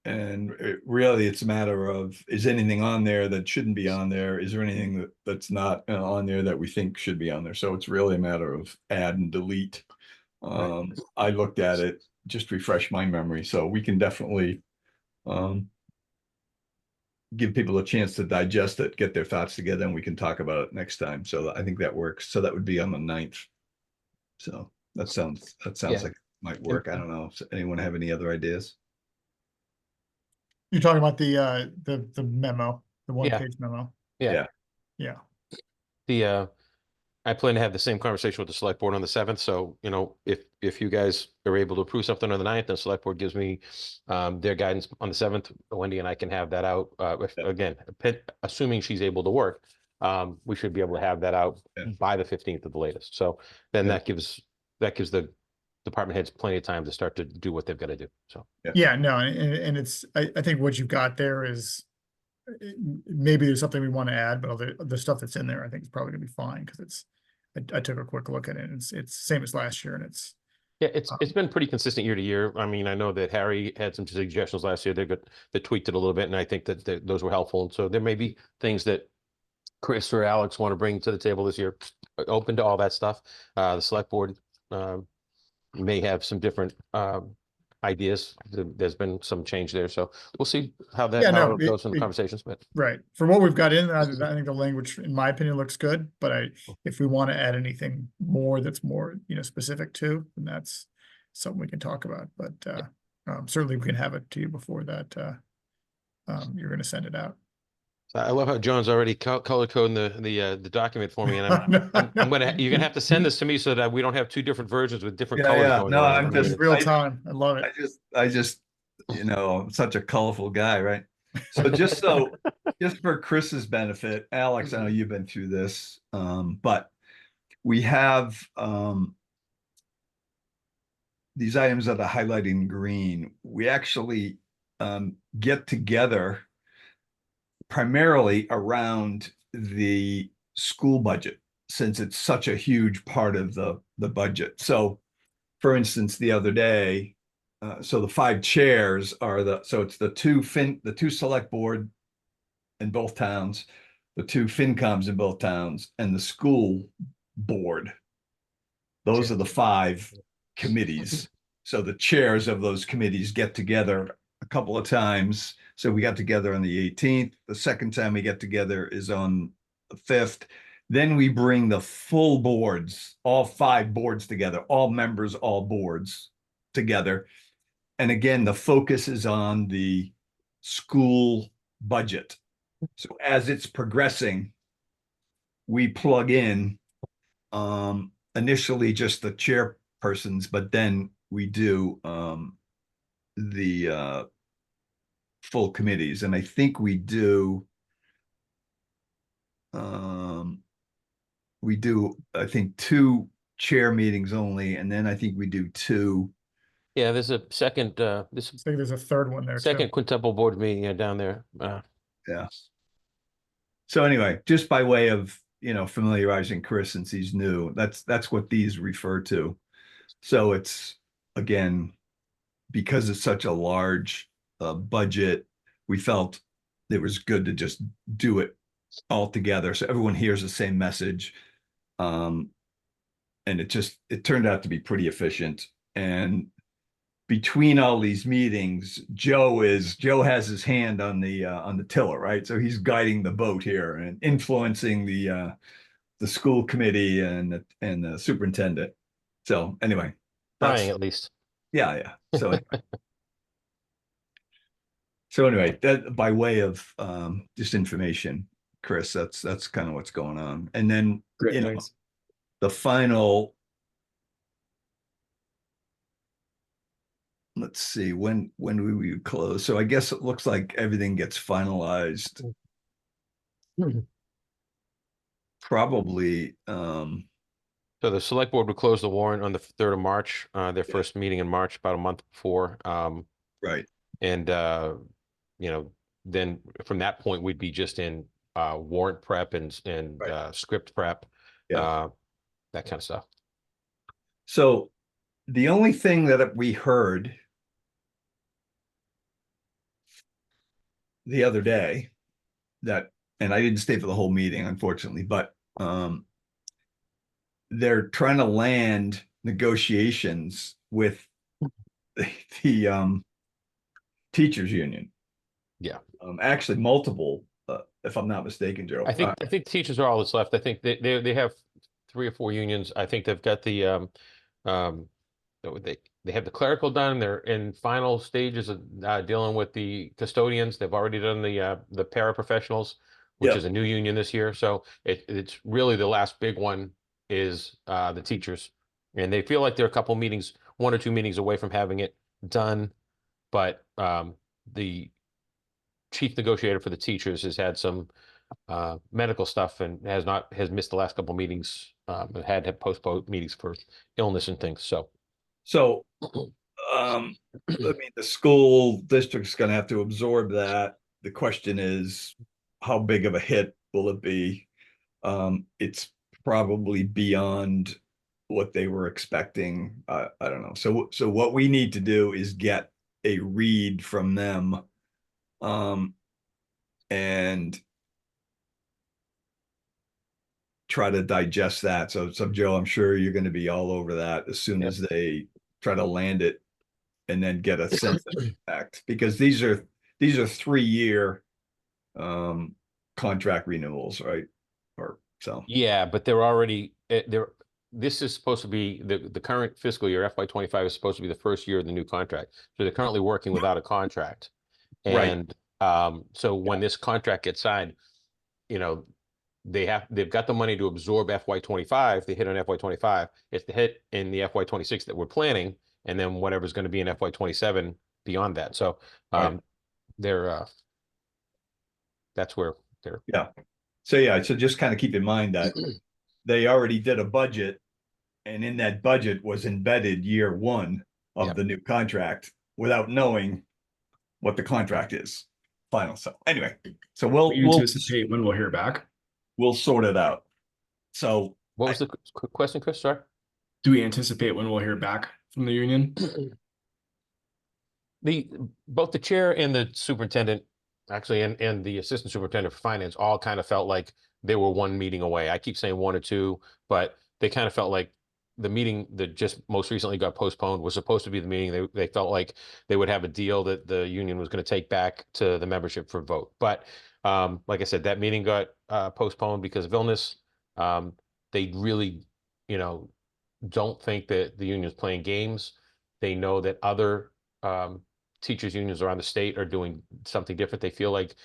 [SPEAKER 1] and really it's a matter of, is anything on there that shouldn't be on there? Is there anything that's not on there that we think should be on there? So it's really a matter of add and delete. I looked at it, just refresh my memory, so we can definitely give people a chance to digest it, get their thoughts together, and we can talk about it next time. So I think that works. So that would be on the 9th. So that sounds like it might work. I don't know. Does anyone have any other ideas?
[SPEAKER 2] You're talking about the memo, the one-page memo.
[SPEAKER 6] yeah. I plan to have the same conversation with the select board on the 7th. So, if you guys are able to approve something on the 9th, the select board gives me their guidance on the 7th, Wendy and I can have that out. Again, assuming she's able to work, we should be able to have that out by the 15th at the latest. So then that gives the department heads plenty of time to start to do what they've got to do. So
[SPEAKER 2] yeah, no, and it's I think what you've got there is, maybe there's something we want to add, but the stuff that's in there I think is probably gonna be fine, because I took a quick look at it, and it's same as last year, and it's
[SPEAKER 6] been pretty consistent year to year. I mean, I know that Harry had some suggestions last year. They tweaked it a little bit, and I think that those were helpful. And so there may be things that Chris or Alex want to bring to the table this year. Open to all that stuff. The select board may have some different ideas. There's been some change there, so we'll see how that goes in the conversations. But
[SPEAKER 2] right, for what we've got in, I think the language, in my opinion, looks good. But if we want to add anything more that's more specific to, then that's something we can talk about. But certainly we can have it to you before that you're going to send it out.
[SPEAKER 6] I love how John's already color coding the document for me, and you're gonna have to send this to me so that we don't have two different versions with different colors going on.
[SPEAKER 1] I'm just
[SPEAKER 2] real time. I love it.
[SPEAKER 1] I just I'm such a colorful guy, right? So just for Chris's benefit, Alex, I know you've been through this, but we have these items that are highlighted in green. We actually get together primarily around the school budget, since it's such a huge part of the budget. So for instance, the other day, so the 5 chairs are it's the two select board in both towns, the 2 FinComs in both towns, and the school board. Those are the 5 committees. So the chairs of those committees get together a couple of times. So we got together on the 18th. The second time we get together is on the 5th. Then we bring the full boards, all 5 boards together, all members, all boards together. and again, the focus is on the school budget. So as it's progressing, we plug in initially just the chairpersons, but then we do the full committees. And I think we do, I think, 2 chair meetings only, and then I think we do 2.
[SPEAKER 6] Yeah, there's a second,
[SPEAKER 2] I think there's a third one there too.
[SPEAKER 6] second quintuple board meeting down there.
[SPEAKER 1] Yeah. So anyway, just by way of, familiarizing Chris since he's new, that's what these refer to. So it's, again, because it's such a large budget, we felt it was good to just do it all together so everyone hears the same message. And it turned out to be pretty efficient. And between all these meetings, Joe has his hand on the tiller, right? So he's guiding the boat here and influencing the school committee and the superintendent. So anyway,
[SPEAKER 6] Trying at least.
[SPEAKER 1] yeah. So anyway, that by way of just information, Chris, that's kind of what's going on. And then
[SPEAKER 7] Great, thanks.
[SPEAKER 1] the final, let's see, when do we close? So I guess it looks like everything gets finalized probably.
[SPEAKER 6] So the select board would close the warrant on the 3rd of March, their first meeting in March, about a month before.
[SPEAKER 1] Right.
[SPEAKER 6] And, then from that point, we'd be just in warrant prep and
[SPEAKER 1] Right.
[SPEAKER 6] script prep,
[SPEAKER 1] Yeah.
[SPEAKER 6] that kind of stuff.
[SPEAKER 1] So the only thing that we heard the other day and I didn't stay for the whole meeting, unfortunately, but they're trying to land negotiations with the teachers union.
[SPEAKER 6] Yeah.
[SPEAKER 1] Actually multiple, if I'm not mistaken, Joe.
[SPEAKER 6] I think teachers are all that's left. I think they have 3 or 4 unions. I think they've got the they have the clerical done. They're in final stages of dealing with the custodians. They've already done the paraprofessionals, which
[SPEAKER 1] Yep.
[SPEAKER 6] is a new union this year. So it's really the last big one is the teachers, and they feel like they're a couple meetings, 1 or 2 meetings away from having it done. But the chief negotiator for the teachers has had some medical stuff and has missed the last couple meetings, had postponed meetings for illness and things.
[SPEAKER 1] So I mean, the school district's going to have to absorb that. The question is, how big of a hit will it be? It's probably beyond what they were expecting. I don't know. So what we need to do is get a read from them, and try to digest that. So Joe, I'm sure you're going to be all over that as soon as they try to land it, and then get a sense of impact, because these are 3-year contract renewals, right? Or so.
[SPEAKER 6] Yeah, but they're already this is supposed to be the current fiscal year, FY25 is supposed to be the first year of the new contract. So they're currently working without a contract. And so when this contract gets signed, they've got the money to absorb FY25. They hit on FY25. It's the hit in the FY26 that we're planning, and then whatever's going to be in FY27 beyond that. So they're that's where they're.
[SPEAKER 1] Yeah. So just kind of keep in mind that they already did a budget, and in that budget was embedded year 1 of the new contract without knowing what the contract is final. So anyway, so we'll
[SPEAKER 7] anticipate when we'll hear back.
[SPEAKER 1] We'll sort it out. So
[SPEAKER 6] what was the question, Chris? Sorry.
[SPEAKER 7] Do we anticipate when we'll hear back from the union?
[SPEAKER 6] Both the chair and the superintendent, actually, and the assistant superintendent for finance all kind of felt like they were 1 meeting away. I keep saying 1 or 2, but they kind of felt like the meeting that just most recently got postponed was supposed to be the meeting. They felt like they would have a deal that the union was going to take back to the membership for vote. But like I said, that meeting got postponed because of illness. They really, don't think that the union is playing games. They know that other teachers unions around the state are doing something different. They feel like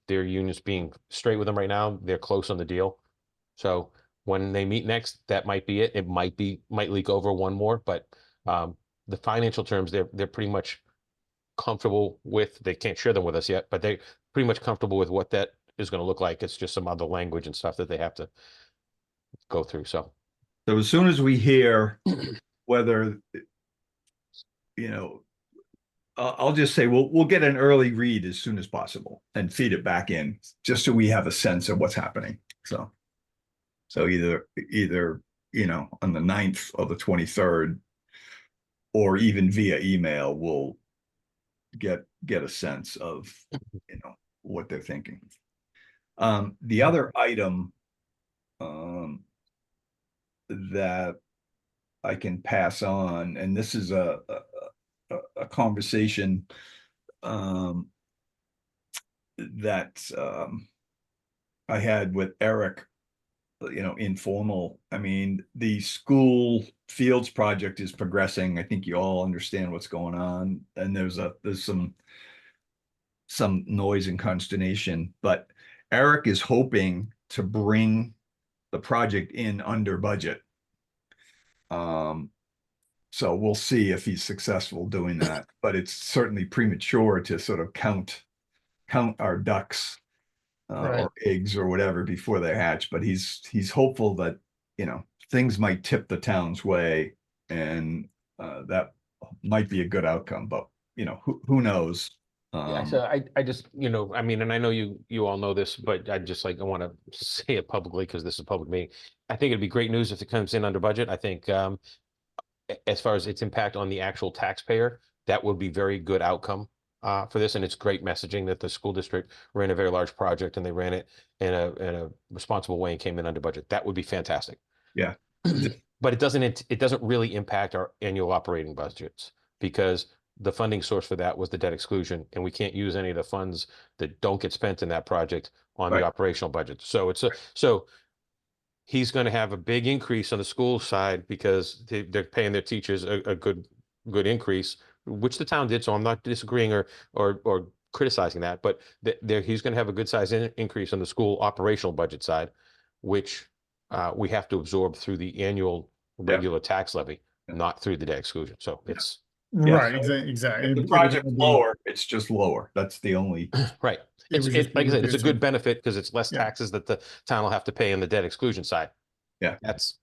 [SPEAKER 6] their unions being straight with them right now, they're close on the deal. So when they meet next, that might be it. It might leak over one more, but the financial terms they're pretty much comfortable with. They can't share them with us yet, but they're pretty much comfortable with what that is going to look like. It's just some other language and stuff that they have to go through. So
[SPEAKER 1] as soon as we hear whether, I'll just say we'll get an early read as soon as possible and feed it back in, just so we have a sense of what's happening. So either on the 9th or the 23rd, or even via email, we'll get a sense of what they're thinking. The other item that I can pass on, and this is a conversation that I had with Eric, informal. I mean, the school fields project is progressing. I think you all understand what's going on, and there's some noise and consternation, but Eric is hoping to bring the project in under budget. So we'll see if he's successful doing that, but it's certainly premature to sort of count our ducks or eggs or whatever before they hatch. But he's hopeful that things might tip the town's way, and that might be a good outcome. But who knows?
[SPEAKER 6] yeah, so I just, I mean, and I know you all know this, but I want to say it publicly because this is a public meeting. I think it'd be great news if it comes in under budget. I think as far as its impact on the actual taxpayer, that would be very good outcome for this. And it's great messaging that the school district ran a very large project and they ran it in a responsible way and came in under budget. That would be fantastic.
[SPEAKER 1] Yeah.
[SPEAKER 6] But it doesn't really impact our annual operating budgets, because the funding source for that was the debt exclusion, and we can't use any of the funds that don't get spent in that project on the operational budget. So so he's going to have a big increase on the school side because they're paying their teachers a good increase, which the town did. So I'm not disagreeing or criticizing that, but he's going to have a good size increase on the school operational budget side, which we have to absorb through the annual regular tax levy, not through the debt exclusion. So it's
[SPEAKER 2] right. Exactly.
[SPEAKER 1] The project's lower. It's just lower. That's the only
[SPEAKER 6] right. Like I said, it's a good benefit because it's less taxes that the town will have to pay on the debt exclusion side.
[SPEAKER 1] Yeah.
[SPEAKER 6] That's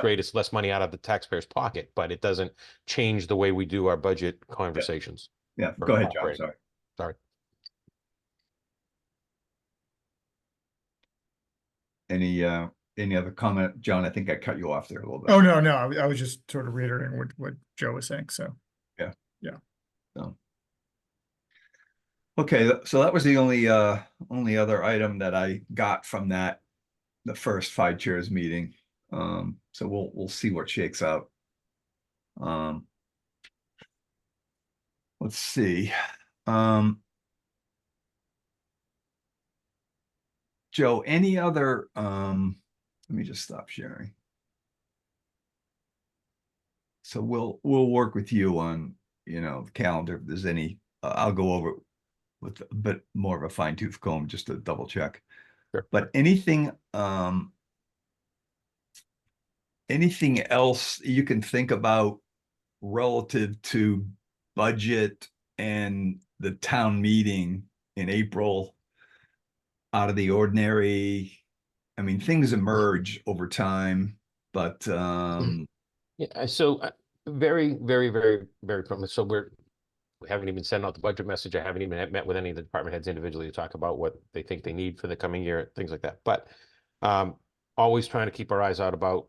[SPEAKER 6] great. It's less money out of the taxpayer's pocket, but it doesn't change the way we do our budget conversations.
[SPEAKER 1] Yeah. Go ahead, John.
[SPEAKER 6] Sorry.
[SPEAKER 1] Any other comment, John? I think I cut you off there a little bit.
[SPEAKER 2] Oh, no. I was just sort of reiterating what Joe was saying. So
[SPEAKER 1] yeah.
[SPEAKER 2] So.
[SPEAKER 1] Okay, so that was the only other item that I got from the first 5 chairs meeting. So we'll see what shakes out. Let's see. Joe, any other let me just stop sharing. So we'll work with you on the calendar. If there's any, I'll go over with a bit more of a fine-tooth comb just to double check.
[SPEAKER 6] Sure.
[SPEAKER 1] But anything else you can think about relative to budget and the town meeting in April out of the ordinary? I mean, things emerge over time, but
[SPEAKER 6] yeah. So very, very, very, very promising. So we haven't even sent out the budget message. I haven't even met with any of the department heads individually to talk about what they think they need for the coming year, things like that. But always trying to keep our eyes out about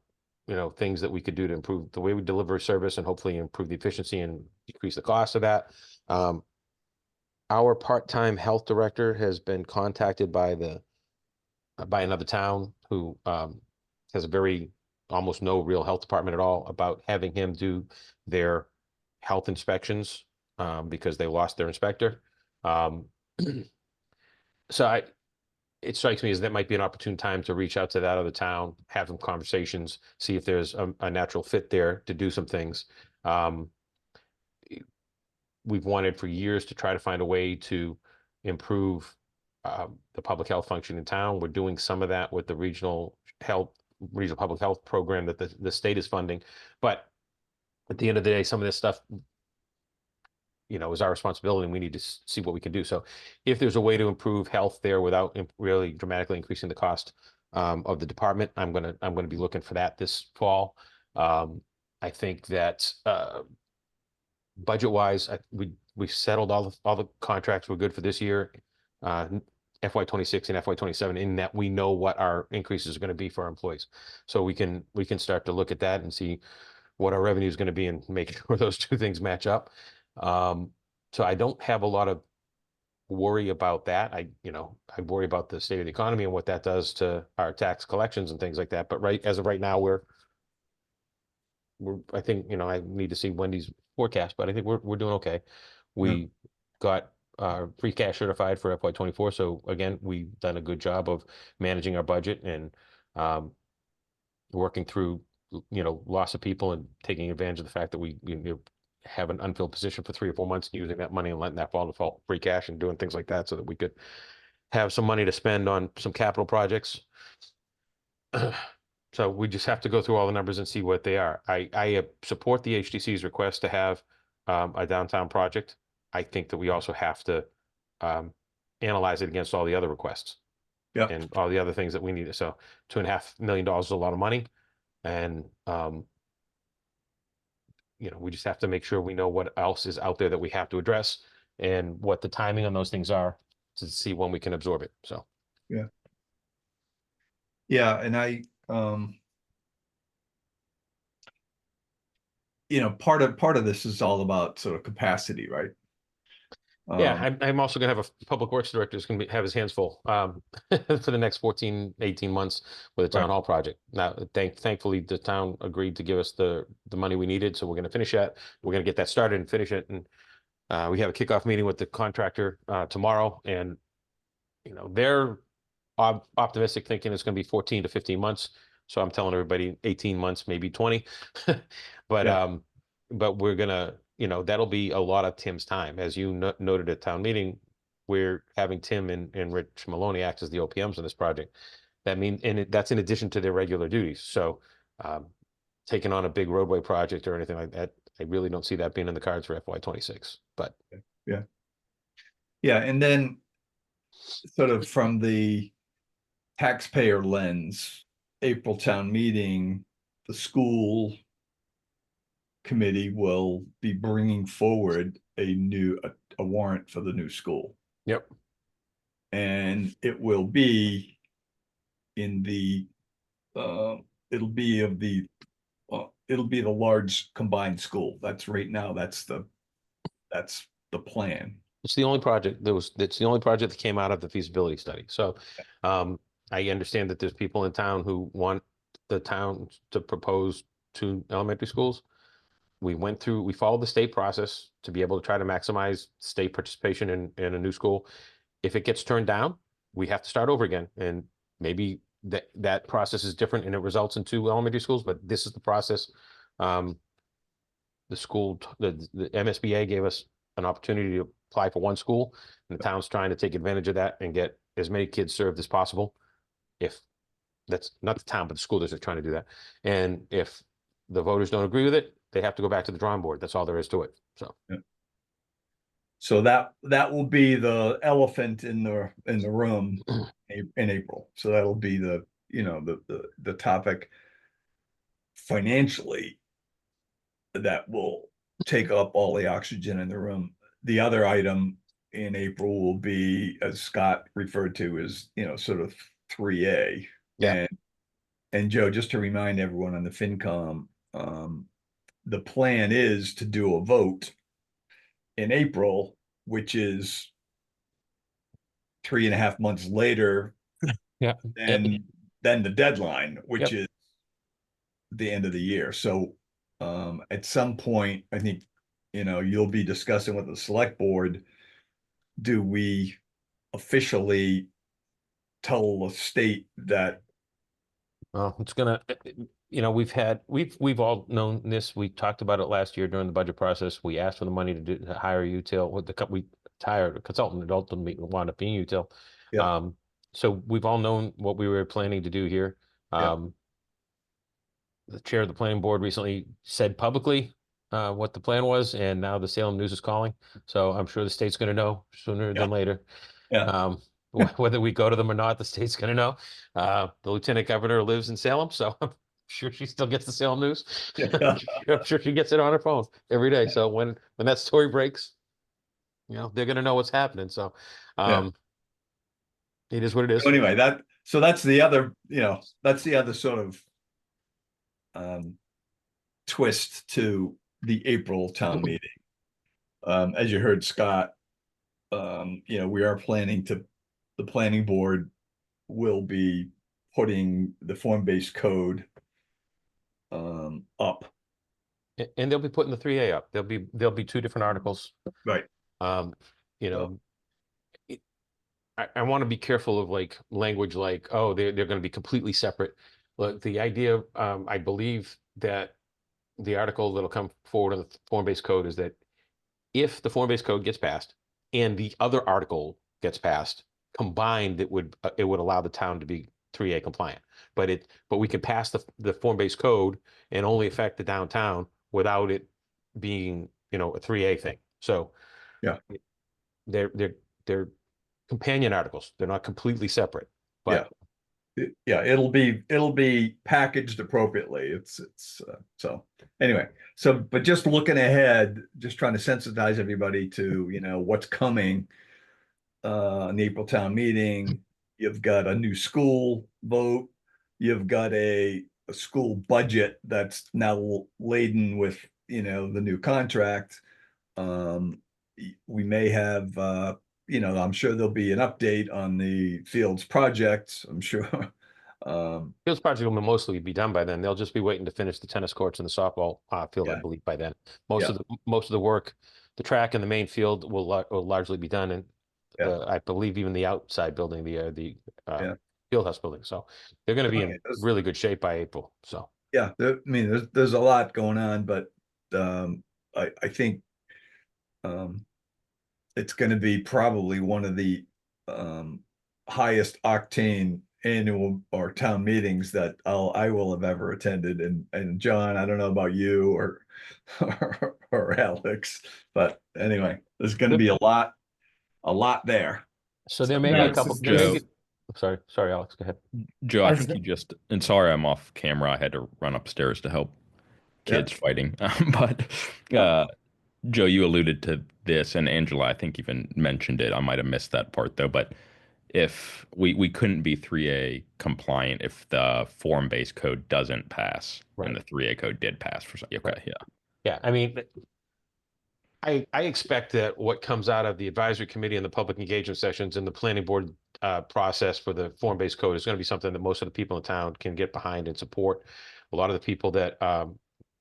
[SPEAKER 6] things that we could do to improve the way we deliver service and hopefully improve the efficiency and decrease the cost of that. Our part-time health director has been contacted by another town who has a very almost no real health department at all, about having him do their health inspections because they lost their inspector. So it strikes me as that might be an opportune time to reach out to that other town, have some conversations, see if there's a natural fit there to do some things. we've wanted for years to try to find a way to improve the public health function in town. We're doing some of that with the regional public health program that the state is funding. But at the end of the day, some of this stuff, is our responsibility, and we need to see what we can do. So if there's a way to improve health there without really dramatically increasing the cost of the department, I'm gonna be looking for that this fall. I think that budget wise, we settled all the contracts. We're good for this year, FY26 and FY27, in that we know what our increases are going to be for our employees. So we can start to look at that and see what our revenue is going to be and make sure those two things match up. So I don't have a lot of worry about that. I worry about the state of the economy and what that does to our tax collections and things like that. But as of right now, I think, I need to see Wendy's forecast, but I think we're doing okay. We got free cash certified for FY24. So again, we've done a good job of managing our budget and working through, loss of people and taking advantage of the fact that we have an unfilled position for 3 or 4 months, and using that money and letting that fall to free cash and doing things like that so that we could have some money to spend on some capital projects. So we just have to go through all the numbers and see what they are. I support the HDC's request to have a downtown project. I think that we also have to analyze it against all the other requests and all the other things that we need. So $2.5 million is a lot of money. And, we just have to make sure we know what else is out there that we have to address and what the timing on those things are to see when we can absorb it. So.
[SPEAKER 1] Yeah. And part of this is all about sort of capacity, right?
[SPEAKER 6] Yeah, I'm also going to have a public works director who's going to have his hands full for the next 14, 18 months with the town hall project. Now, thankfully, the town agreed to give us the money we needed, so we're going to finish that. We're going to get that started and finish it. And we have a kickoff meeting with the contractor tomorrow, and they're optimistic, thinking it's going to be 14 to 15 months. So I'm telling everybody 18 months, maybe 20. But we're gonna. That'll be a lot of Tim's time. As you noted at town meeting, we're having Tim and Rich Maloney act as the OPMs on this project. That's in addition to their regular duties. So taking on a big roadway project or anything like that, I really don't see that being in the cards for FY26. But
[SPEAKER 1] yeah. And then sort of from the taxpayer lens, April town meeting, the school committee will be bringing forward a warrant for the new school.
[SPEAKER 6] Yep.
[SPEAKER 1] And it will be in the it'll be the large combined school. That's right now. That's the plan.
[SPEAKER 6] It's the only project that came out of the feasibility study. So I understand that there's people in town who want the town to propose 2 elementary schools. We followed the state process to be able to try to maximize state participation in a new school. If it gets turned down, we have to start over again. And maybe that process is different and it results in 2 elementary schools, but this is the process. The MSBA gave us an opportunity to apply for 1 school, and the town's trying to take advantage of that and get as many kids served as possible. If that's not the town, but the school district trying to do that. And if the voters don't agree with it, they have to go back to the drawing board. That's all there is to it.
[SPEAKER 1] So that will be the elephant in the room in April. So that'll be the topic financially that will take up all the oxygen in the room. The other item in April will be, as Scott referred to, as sort of 3A.
[SPEAKER 6] Yeah.
[SPEAKER 1] And Joe, just to remind everyone on the FinCom, the plan is to do a vote in April, which is 3.5 months later. Than the deadline, which is the end of the year. So at some point, I think you'll be discussing with the select board, do we officially tell the state that
[SPEAKER 6] well, it's gonna you know, we've all known this. We talked about it last year during the budget process. We asked for the money to hire util. With we hired a consultant that ultimately wound up being util.
[SPEAKER 1] Yeah.
[SPEAKER 6] So we've all known what we were planning to do here.
[SPEAKER 1] Yeah.
[SPEAKER 6] The chair of the planning board recently said publicly what the plan was, and now the Salem News is calling. So I'm sure the state's going to know sooner than later.
[SPEAKER 1] Yeah.
[SPEAKER 6] Whether we go to them or not, the state's going to know. The lieutenant governor lives in Salem, so I'm sure she still gets the Salem News.
[SPEAKER 1] Yeah.
[SPEAKER 6] I'm sure she gets it on her phone every day. So when that story breaks, you know, they're going to know what's happening. So it is what it is.
[SPEAKER 1] So anyway, that's the other, that's the other sort of twist to the April town meeting. As you heard Scott, we are the planning board will be putting the form-based code up.
[SPEAKER 6] And they'll be putting the 3A up. There'll be two different articles.
[SPEAKER 1] Right.
[SPEAKER 6] You know, I want to be careful of like language like, oh, they're going to be completely separate. Look, the idea, I believe that the article that'll come forward on the form-based code is that if the form-based code gets passed and the other article gets passed, combined, it would allow the town to be 3A compliant. But we can pass the form-based code and only affect the downtown without it being, a 3A thing. So
[SPEAKER 1] yeah,
[SPEAKER 6] they're companion articles. They're not completely separate. But
[SPEAKER 1] yeah, it'll be packaged appropriately. It's so anyway. But just looking ahead, just trying to sensitize everybody to what's coming in the April town meeting. You've got a new school vote. You've got a school budget that's now laden with the new contract. We may have I'm sure there'll be an update on the Fields project. I'm sure.
[SPEAKER 6] Fields project will mostly be done by then. They'll just be waiting to finish the tennis courts and the softball field, I believe, by then. Most of the work, the track and the main field will largely be done, and I believe even the outside building, the field house building. So they're going to be in really good shape by April. So
[SPEAKER 1] yeah, there's a lot going on, but I think it's going to be probably one of the highest octane annual or town meetings that I will have ever attended. And John, I don't know about you or Alex, but anyway, there's going to be a lot there.
[SPEAKER 6] So there may be a couple. Sorry, Alex, go ahead.
[SPEAKER 3] Joe, I think you just, and sorry, I'm off camera. I had to run upstairs to help kids fighting. But Joe, you alluded to this, and Angela, I think even mentioned it. I might have missed that part though, but if we couldn't be 3A compliant if the form-based code doesn't pass, and the 3A code did pass for some. Okay,
[SPEAKER 6] yeah. I mean, I expect that what comes out of the advisory committee and the public engagement sessions and the planning board process for the form-based code is going to be something that most of the people in town can get behind and support. A lot of the people that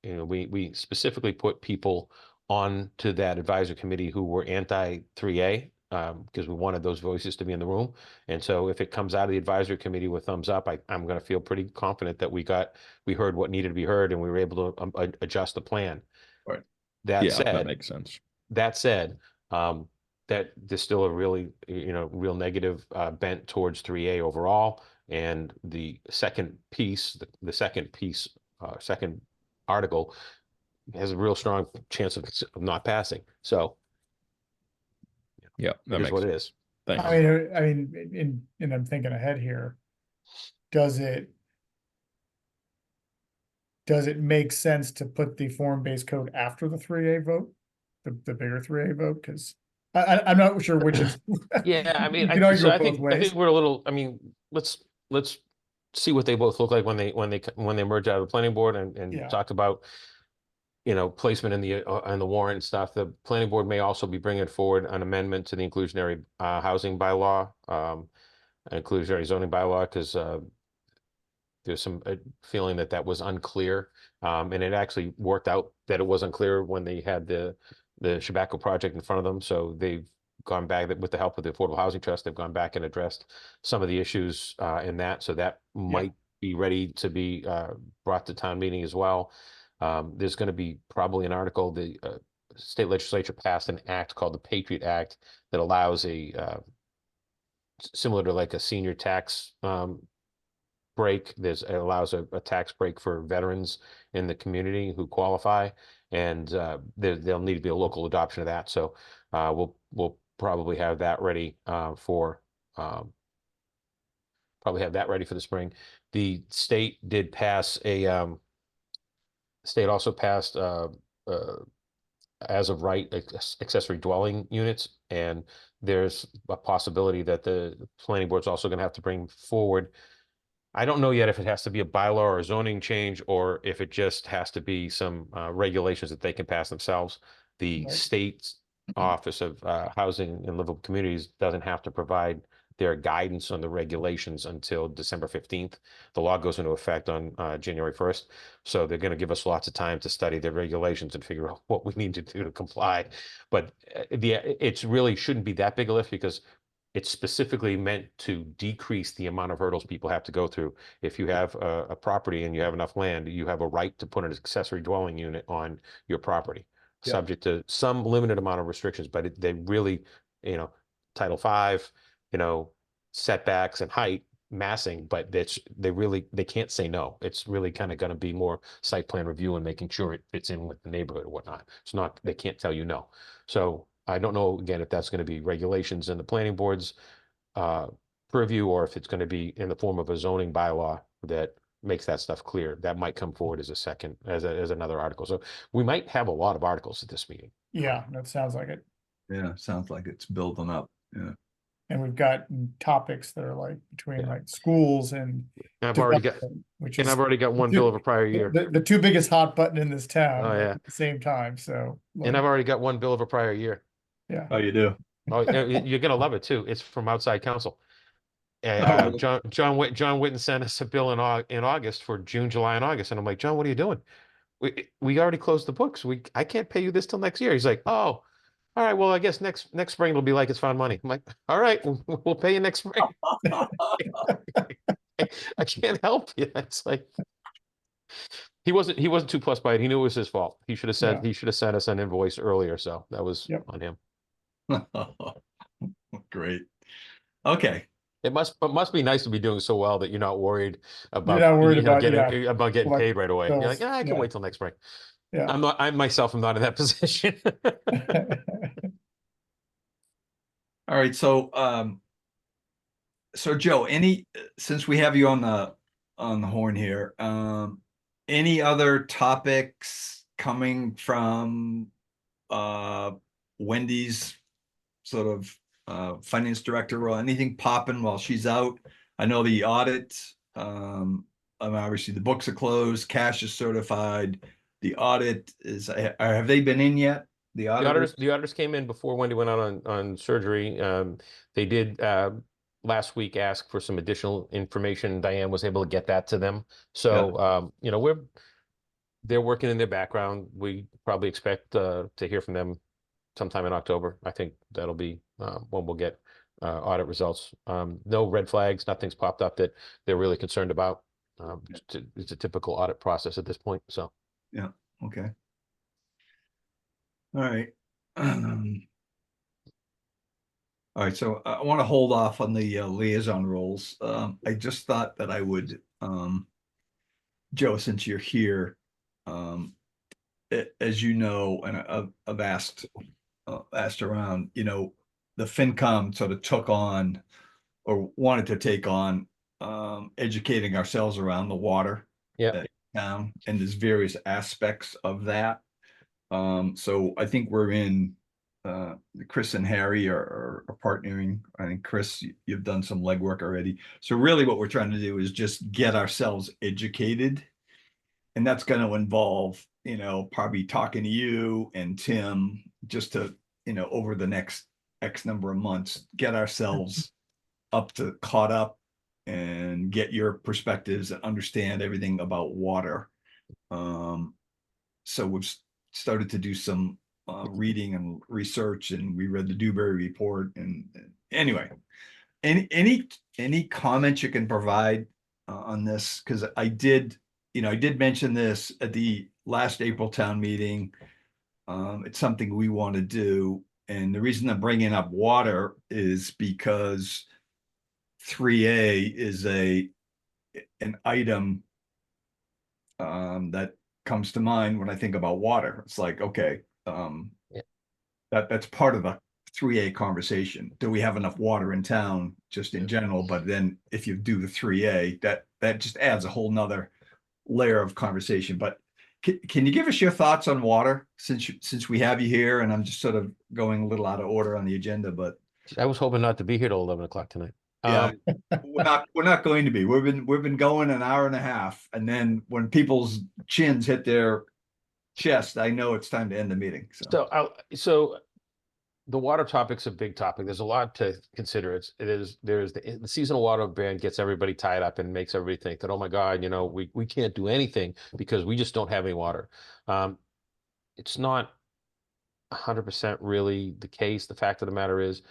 [SPEAKER 6] we specifically put people on to that advisory committee who were anti 3A because we wanted those voices to be in the room. And so if it comes out of the advisory committee with thumbs up, I'm going to feel pretty confident that we heard what needed to be heard and we were able to adjust the plan.
[SPEAKER 1] Right.
[SPEAKER 3] That makes sense.
[SPEAKER 6] That said, that there's still a really, real negative bent towards 3A overall. And the second piece, second article has a real strong chance of not passing. So
[SPEAKER 3] that
[SPEAKER 6] is what it is.
[SPEAKER 7] Thanks. I mean, and I'm thinking ahead here. Does it make sense to put the form-based code after the 3A vote, the bigger 3A vote? Because I'm not sure which is.
[SPEAKER 6] Yeah, I mean,
[SPEAKER 7] I think
[SPEAKER 6] we're a little. I mean, let's see what they both look like when they merge out of the planning board and talk about placement in the warrant and stuff. The planning board may also be bringing forward an amendment to the inclusionary housing bylaw, inclusionary zoning bylaw, because there's some feeling that was unclear, and it actually worked out that it was unclear when they had the Chabaco project in front of them. So they've gone back with the help of the Affordable Housing Trust. They've gone back and addressed some of the issues in that. So that might be ready to be brought to town meeting as well. There's going to be probably an article. The state legislature passed an act called the Patriot Act that allows a similar to like a senior tax break. It allows a tax break for veterans in the community who qualify, and there'll need to be a local adoption of that. So we'll probably have that ready for the spring. The state did pass state also passed as of right accessory dwelling units, and there's a possibility that the planning board's also going to have to bring forward. I don't know yet if it has to be a bylaw or a zoning change, or if it just has to be some regulations that they can pass themselves. The state's Office of Housing and Livable Communities doesn't have to provide their guidance on the regulations until December 15th. The law goes into effect on January 1st. So they're going to give us lots of time to study the regulations and figure out what we need to do to comply. But it's really shouldn't be that big a lift, because it's specifically meant to decrease the amount of hurdles people have to go through. If you have a property and you have enough land, you have a right to put an accessory dwelling unit on your property, subject to some limited amount of restrictions. But they really, Title V, setbacks and height, massing, but they can't say no. It's really kind of going to be more site plan review and making sure it fits in with the neighborhood or whatnot. It's not, they can't tell you no. So I don't know, again, if that's going to be regulations in the planning board's purview, or if it's going to be in the form of a zoning bylaw that makes that stuff clear. That might come forward as another article. So we might have a lot of articles at this meeting.
[SPEAKER 7] Yeah, that sounds like it.
[SPEAKER 1] Yeah, sounds like it's building up. Yeah.
[SPEAKER 7] And we've got topics that are like between like schools and
[SPEAKER 6] I've already got one bill of a prior year.
[SPEAKER 7] The two biggest hot button in this town
[SPEAKER 6] at
[SPEAKER 7] the same time. So
[SPEAKER 6] and I've already got one bill of a prior year.
[SPEAKER 7] Yeah.
[SPEAKER 1] Oh, you do?
[SPEAKER 6] Oh, you're gonna love it too. It's from outside counsel. John Witten sent us a bill in August for June, July, and August, and I'm like, John, what are you doing? We already closed the books. I can't pay you this till next year. He's like, oh, all right. Well, I guess next spring it'll be like it's found money. I'm like, all right, we'll pay you next spring. I can't help you. It's like he wasn't too plussed by it. He knew it was his fault. He should have said he should have sent us an invoice earlier. So that was on him.
[SPEAKER 1] Great. Okay.
[SPEAKER 6] It must be nice to be doing so well that you're not worried about getting paid right away. You're like, I can wait till next spring.
[SPEAKER 7] Yeah.
[SPEAKER 6] I myself am not in that position.
[SPEAKER 1] All right. So Joe, since we have you on the horn here, any other topics coming from Wendy's sort of finance director, or anything popping while she's out? I know the audit, obviously the books are closed, cash is certified. The audit have they been in yet? The
[SPEAKER 6] auditors came in before Wendy went out on surgery. They did last week ask for some additional information. Diane was able to get that to them. So they're working in their background. We probably expect to hear from them sometime in October. I think that'll be when we'll get audit results. No red flags, nothing's popped up that they're really concerned about. It's a typical audit process at this point. So
[SPEAKER 1] yeah, okay. All right. All right, so I want to hold off on the liaison roles. I just thought that I would, Joe, since you're here, as you know, and I've asked around, the FinCom sort of took on or wanted to take on educating ourselves around the water town, and there's various aspects of that. So I think we're in Chris and Harry are partnering. I think Chris, you've done some legwork already. So really what we're trying to do is just get ourselves educated. And that's going to involve, probably talking to you and Tim just to, over the next X number of months, get ourselves caught up and get your perspectives and understand everything about water. So we've started to do some reading and research, and we read the Dewberry report. And anyway, any comments you can provide on this, because I did mention this at the last April town meeting. It's something we want to do. And the reason I'm bringing up water is because 3A is an item that comes to mind when I think about water. It's like, okay,
[SPEAKER 6] Yeah.
[SPEAKER 1] that's part of the 3A conversation. Do we have enough water in town just in general? But then if you do the 3A, that just adds a whole nother layer of conversation. But can you give us your thoughts on water since we have you here? And I'm just sort of going a little out of order on the agenda, but
[SPEAKER 6] I was hoping not to be here till 11 o'clock tonight.
[SPEAKER 1] yeah, we're not going to be. We've been going an hour and a half, and then when people's chins hit their chest, I know it's time to end the meeting.
[SPEAKER 6] So the water topic's a big topic. There's a lot to consider. There's the seasonal water ban gets everybody tied up and makes everybody think that, oh my God, we can't do anything because we just don't have any water. It's not 100% really the case. The fact of the matter is,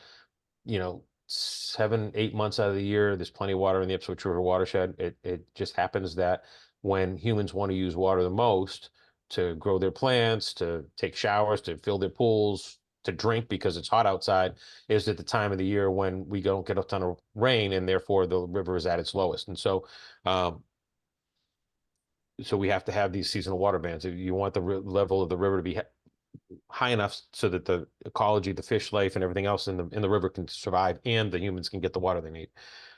[SPEAKER 6] 7-8 months out of the year, there's plenty of water in the Ipswich River watershed. It just happens that when humans want to use water the most to grow their plants, to take showers, to fill their pools, to drink because it's hot outside, is at the time of the year when we don't get a ton of rain, and therefore the river is at its lowest. And so we have to have these seasonal water bans. If you want the level of the river to be high enough so that the ecology, the fish life, and everything else in the river can survive, and the humans can get the water they need.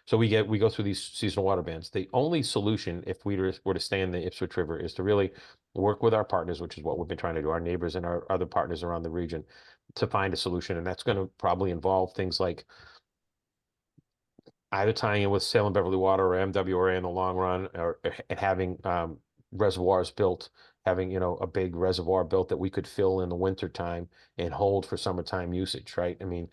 [SPEAKER 6] So we go through these seasonal water bans. The only solution, if we were to stay in the Ipswich River, is to really work with our partners, which is what we've been trying to do, our neighbors and our other partners around the region, to find a solution. And that's going to probably involve things like either tying in with Salem Beverly Water or MWRA in the long run, or having reservoirs built, having a big reservoir built that we could fill in the winter time and hold for summertime usage, right? I mean,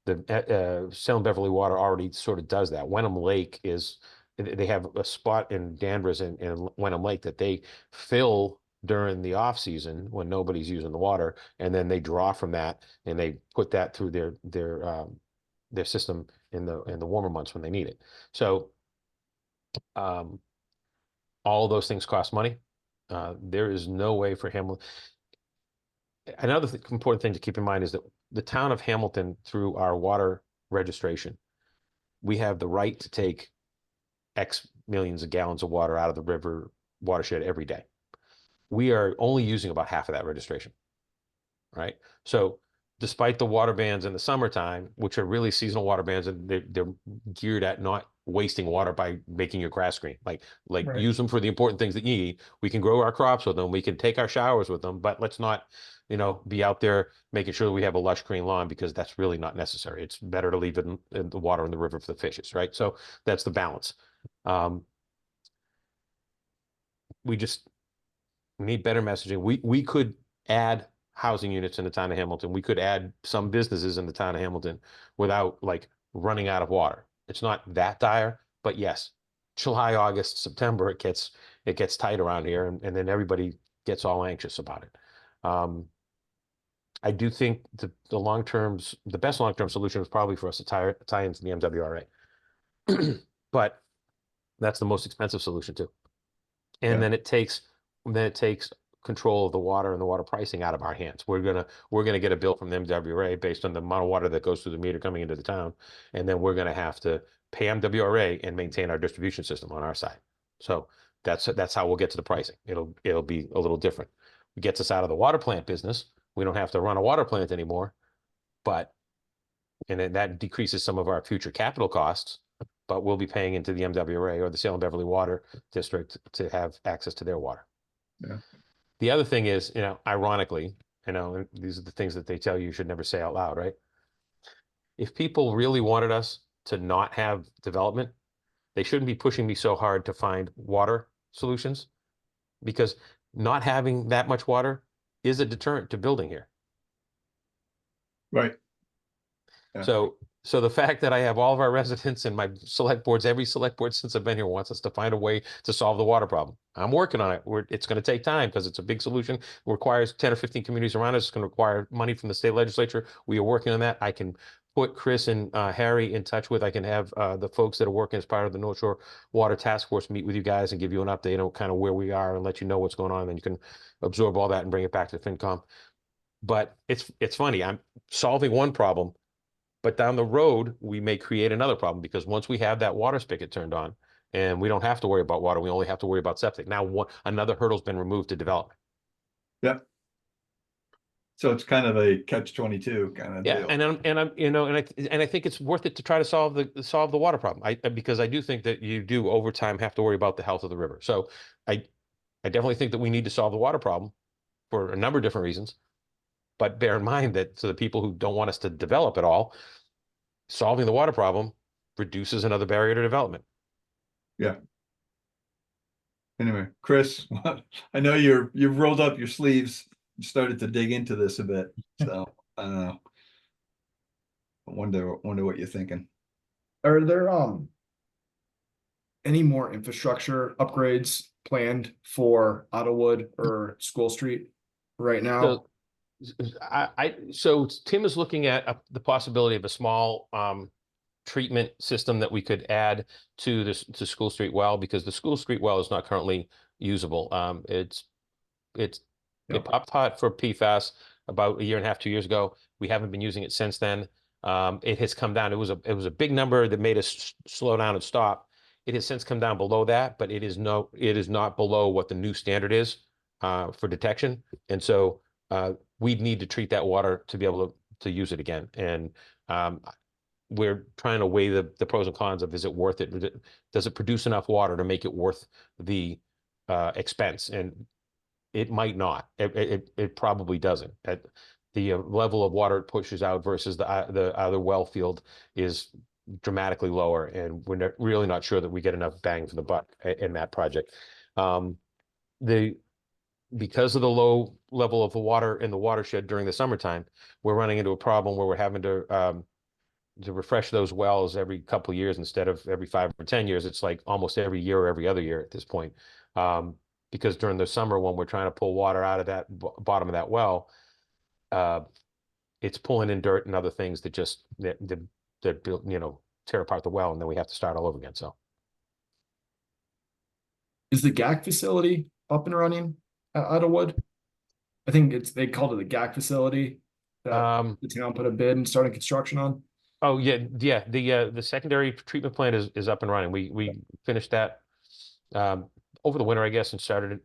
[SPEAKER 6] the Salem Beverly Water already sort of does that. Wenham Lake they have a spot in Danvers and Wenham Lake that they fill during the off season when nobody's using the water, and then they draw from that and they put that through their system in the warmer months when they need it. So all of those things cost money. There is no way for Hamilton. Another important thing to keep in mind is that the town of Hamilton, through our water registration, we have the right to take X millions of gallons of water out of the river watershed every day. We are only using about half of that registration, right? So despite the water bans in the summertime, which are really seasonal water bans, and they're geared at not wasting water by making your grass green, like
[SPEAKER 7] Right.
[SPEAKER 6] use them for the important things that you need. We can grow our crops with them, we can take our showers with them, but let's not be out there making sure that we have a lush green lawn, because that's really not necessary. It's better to leave it in the water in the river for the fishes, right? So that's the balance. We need better messaging. We could add housing units in the town of Hamilton. We could add some businesses in the town of Hamilton without running out of water. It's not that dire, but yes, July, August, September, it gets tight around here, and then everybody gets all anxious about it. I do think the best long-term solution is probably for us to tie into the MWRA, but that's the most expensive solution too. And then it takes control of the water and the water pricing out of our hands. We're gonna get a bill from the MWRA based on the amount of water that goes through the meter coming into the town, and then we're gonna have to pay MWRA and maintain our distribution system on our side. So that's how we'll get to the pricing. It'll be a little different. It gets us out of the water plant business. We don't have to run a water plant anymore, and then that decreases some of our future capital costs. But we'll be paying into the MWRA or the Salem Beverly Water District to have access to their water.
[SPEAKER 1] Yeah.
[SPEAKER 6] The other thing is, ironically, and these are the things that they tell you should never say out loud, right? If people really wanted us to not have development, they shouldn't be pushing me so hard to find water solutions, because not having that much water is a deterrent to building here.
[SPEAKER 1] Right. Yeah.
[SPEAKER 6] So the fact that I have all of our residents and my select boards, every select board since I've been here wants us to find a way to solve the water problem. I'm working on it. It's going to take time because it's a big solution. It requires 10 or 15 communities around us. It's going to require money from the state legislature. We are working on that. I can put Chris and Harry in touch with. I can have the folks that are working as part of the North Shore Water Task Force meet with you guys and give you an update on kind of where we are and let you know what's going on. And you can absorb all that and bring it back to FinCom. But it's funny. I'm solving one problem, but down the road we may create another problem, because once we have that water spigot turned on, and we don't have to worry about water, we only have to worry about septic. Now another hurdle's been removed to development.
[SPEAKER 1] Yep. So it's kind of a catch-22 kind of
[SPEAKER 6] Yeah,
[SPEAKER 1] deal.
[SPEAKER 6] and I think it's worth it to try to solve the water problem. Because I do think that you do over time have to worry about the health of the river. So I definitely think that we need to solve the water problem for a number of different reasons. But bear in mind that to the people who don't want us to develop at all, solving the water problem reduces another barrier to development.
[SPEAKER 1] Yeah. Anyway, Chris, I know you've rolled up your sleeves and started to dig into this a bit. So I don't know. I wonder what you're thinking.
[SPEAKER 8] Are there any more infrastructure upgrades planned for Ottowood or School Street right now?
[SPEAKER 6] So Tim is looking at the possibility of a small treatment system that we could add to this to School Street well, because the School Street well is not currently usable. It popped hot for PFAS about a year and a half, 2 years ago. We haven't been using it since then. It has come down. It was a big number that made us slow down and stop. It has since come down below that, but it is not below what the new standard is for detection. And so we'd need to treat that water to be able to use it again. And we're trying to weigh the pros and cons of, is it worth it? Does it produce enough water to make it worth the expense? And it might not. It probably doesn't. At the level of water it pushes out versus the other well field is dramatically lower, and we're really not sure that we get enough bang for the buck in that project. Because of the low level of the water in the watershed during the summertime, we're running into a problem where we're having to refresh those wells every couple of years instead of every 5 or 10 years. It's like almost every year or every other year at this point. Because during the summer, when we're trying to pull water out of that bottom of that well, it's pulling in dirt and other things that just tear apart the well, and then we have to start all over again. So,
[SPEAKER 8] is the GAC facility up and running at Ottowood? I think they called it the GAC facility that the town put a bid and started construction on.
[SPEAKER 6] Oh yeah. The secondary treatment plant is up and running. We finished that over the winter, I guess, and started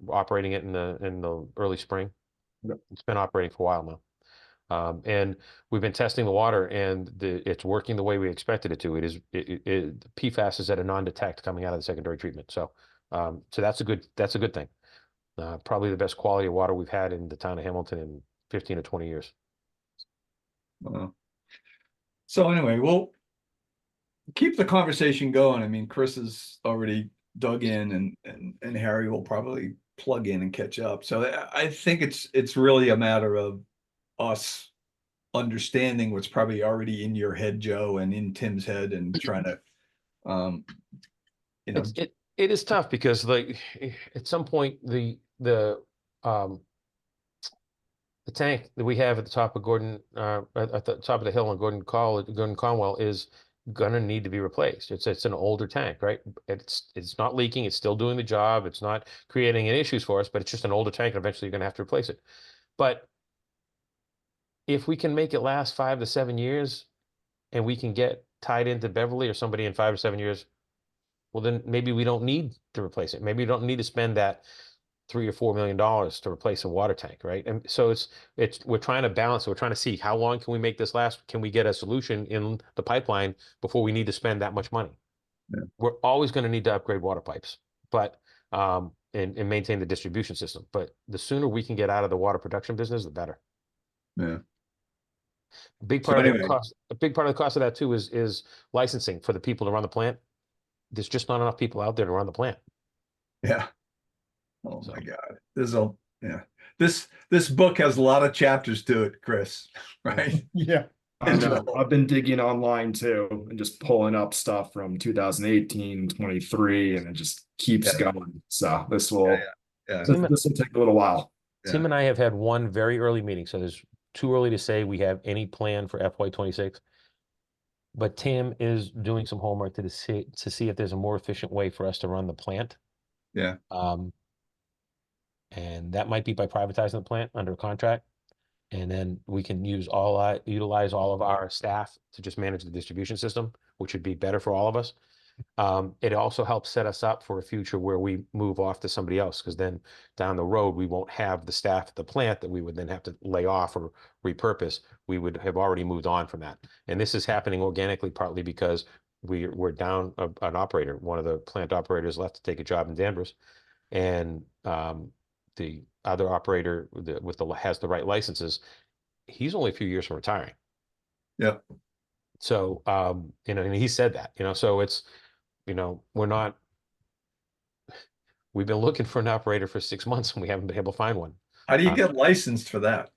[SPEAKER 6] operating it in the early spring.
[SPEAKER 8] Yep.
[SPEAKER 6] It's been operating for a while now. And we've been testing the water, and it's working the way we expected it to. PFAS is at a non-detect coming out of the secondary treatment. So that's a good thing. Probably the best quality of water we've had in the town of Hamilton in 15 or 20 years.
[SPEAKER 1] So anyway, we'll keep the conversation going. I mean, Chris has already dug in, and Harry will probably plug in and catch up. So I think it's really a matter of us understanding what's probably already in your head, Joe, and in Tim's head, and trying to
[SPEAKER 6] it is tough, because like at some point the tank that we have at the top of Gordon at the top of the hill on Gordon Conwell is gonna need to be replaced. It's an older tank, right? It's not leaking, it's still doing the job, it's not creating any issues for us, but it's just an older tank, and eventually you're gonna have to replace it. But if we can make it last 5 to 7 years, and we can get tied into Beverly or somebody in 5 or 7 years, well, then maybe we don't need to replace it. Maybe we don't need to spend that $3 or $4 million to replace a water tank, right? And so we're trying to balance. We're trying to see how long can we make this last? Can we get a solution in the pipeline before we need to spend that much money?
[SPEAKER 1] Yeah.
[SPEAKER 6] We're always going to need to upgrade water pipes, but and maintain the distribution system. But the sooner we can get out of the water production business, the better.
[SPEAKER 1] Yeah.
[SPEAKER 6] A big part of the cost of that too is licensing for the people to run the plant. There's just not enough people out there to run the plant.
[SPEAKER 1] Yeah. Oh my God. This book has a lot of chapters to it, Chris. Right?
[SPEAKER 7] Yeah.
[SPEAKER 8] I know. I've been digging online too and just pulling up stuff from 2018, 23, and it just keeps going. So this will take a little while.
[SPEAKER 6] Tim and I have had one very early meeting, so there's too early to say we have any plan for FY26. But Tim is doing some homework to see if there's a more efficient way for us to run the plant.
[SPEAKER 1] Yeah.
[SPEAKER 6] And that might be by privatizing the plant under contract. And then we can utilize all of our staff to just manage the distribution system, which would be better for all of us. It also helps set us up for a future where we move off to somebody else, because then down the road, we won't have the staff at the plant that we would then have to lay off or repurpose. We would have already moved on from that. And this is happening organically, partly because we're down an operator. One of the plant operators left to take a job in Danvers. And the other operator has the right licenses. He's only a few years from retiring.
[SPEAKER 1] Yeah.
[SPEAKER 6] So, and he said that, so it's, we've been looking for an operator for 6 months and we haven't been able to find one.
[SPEAKER 1] How do you get licensed for that?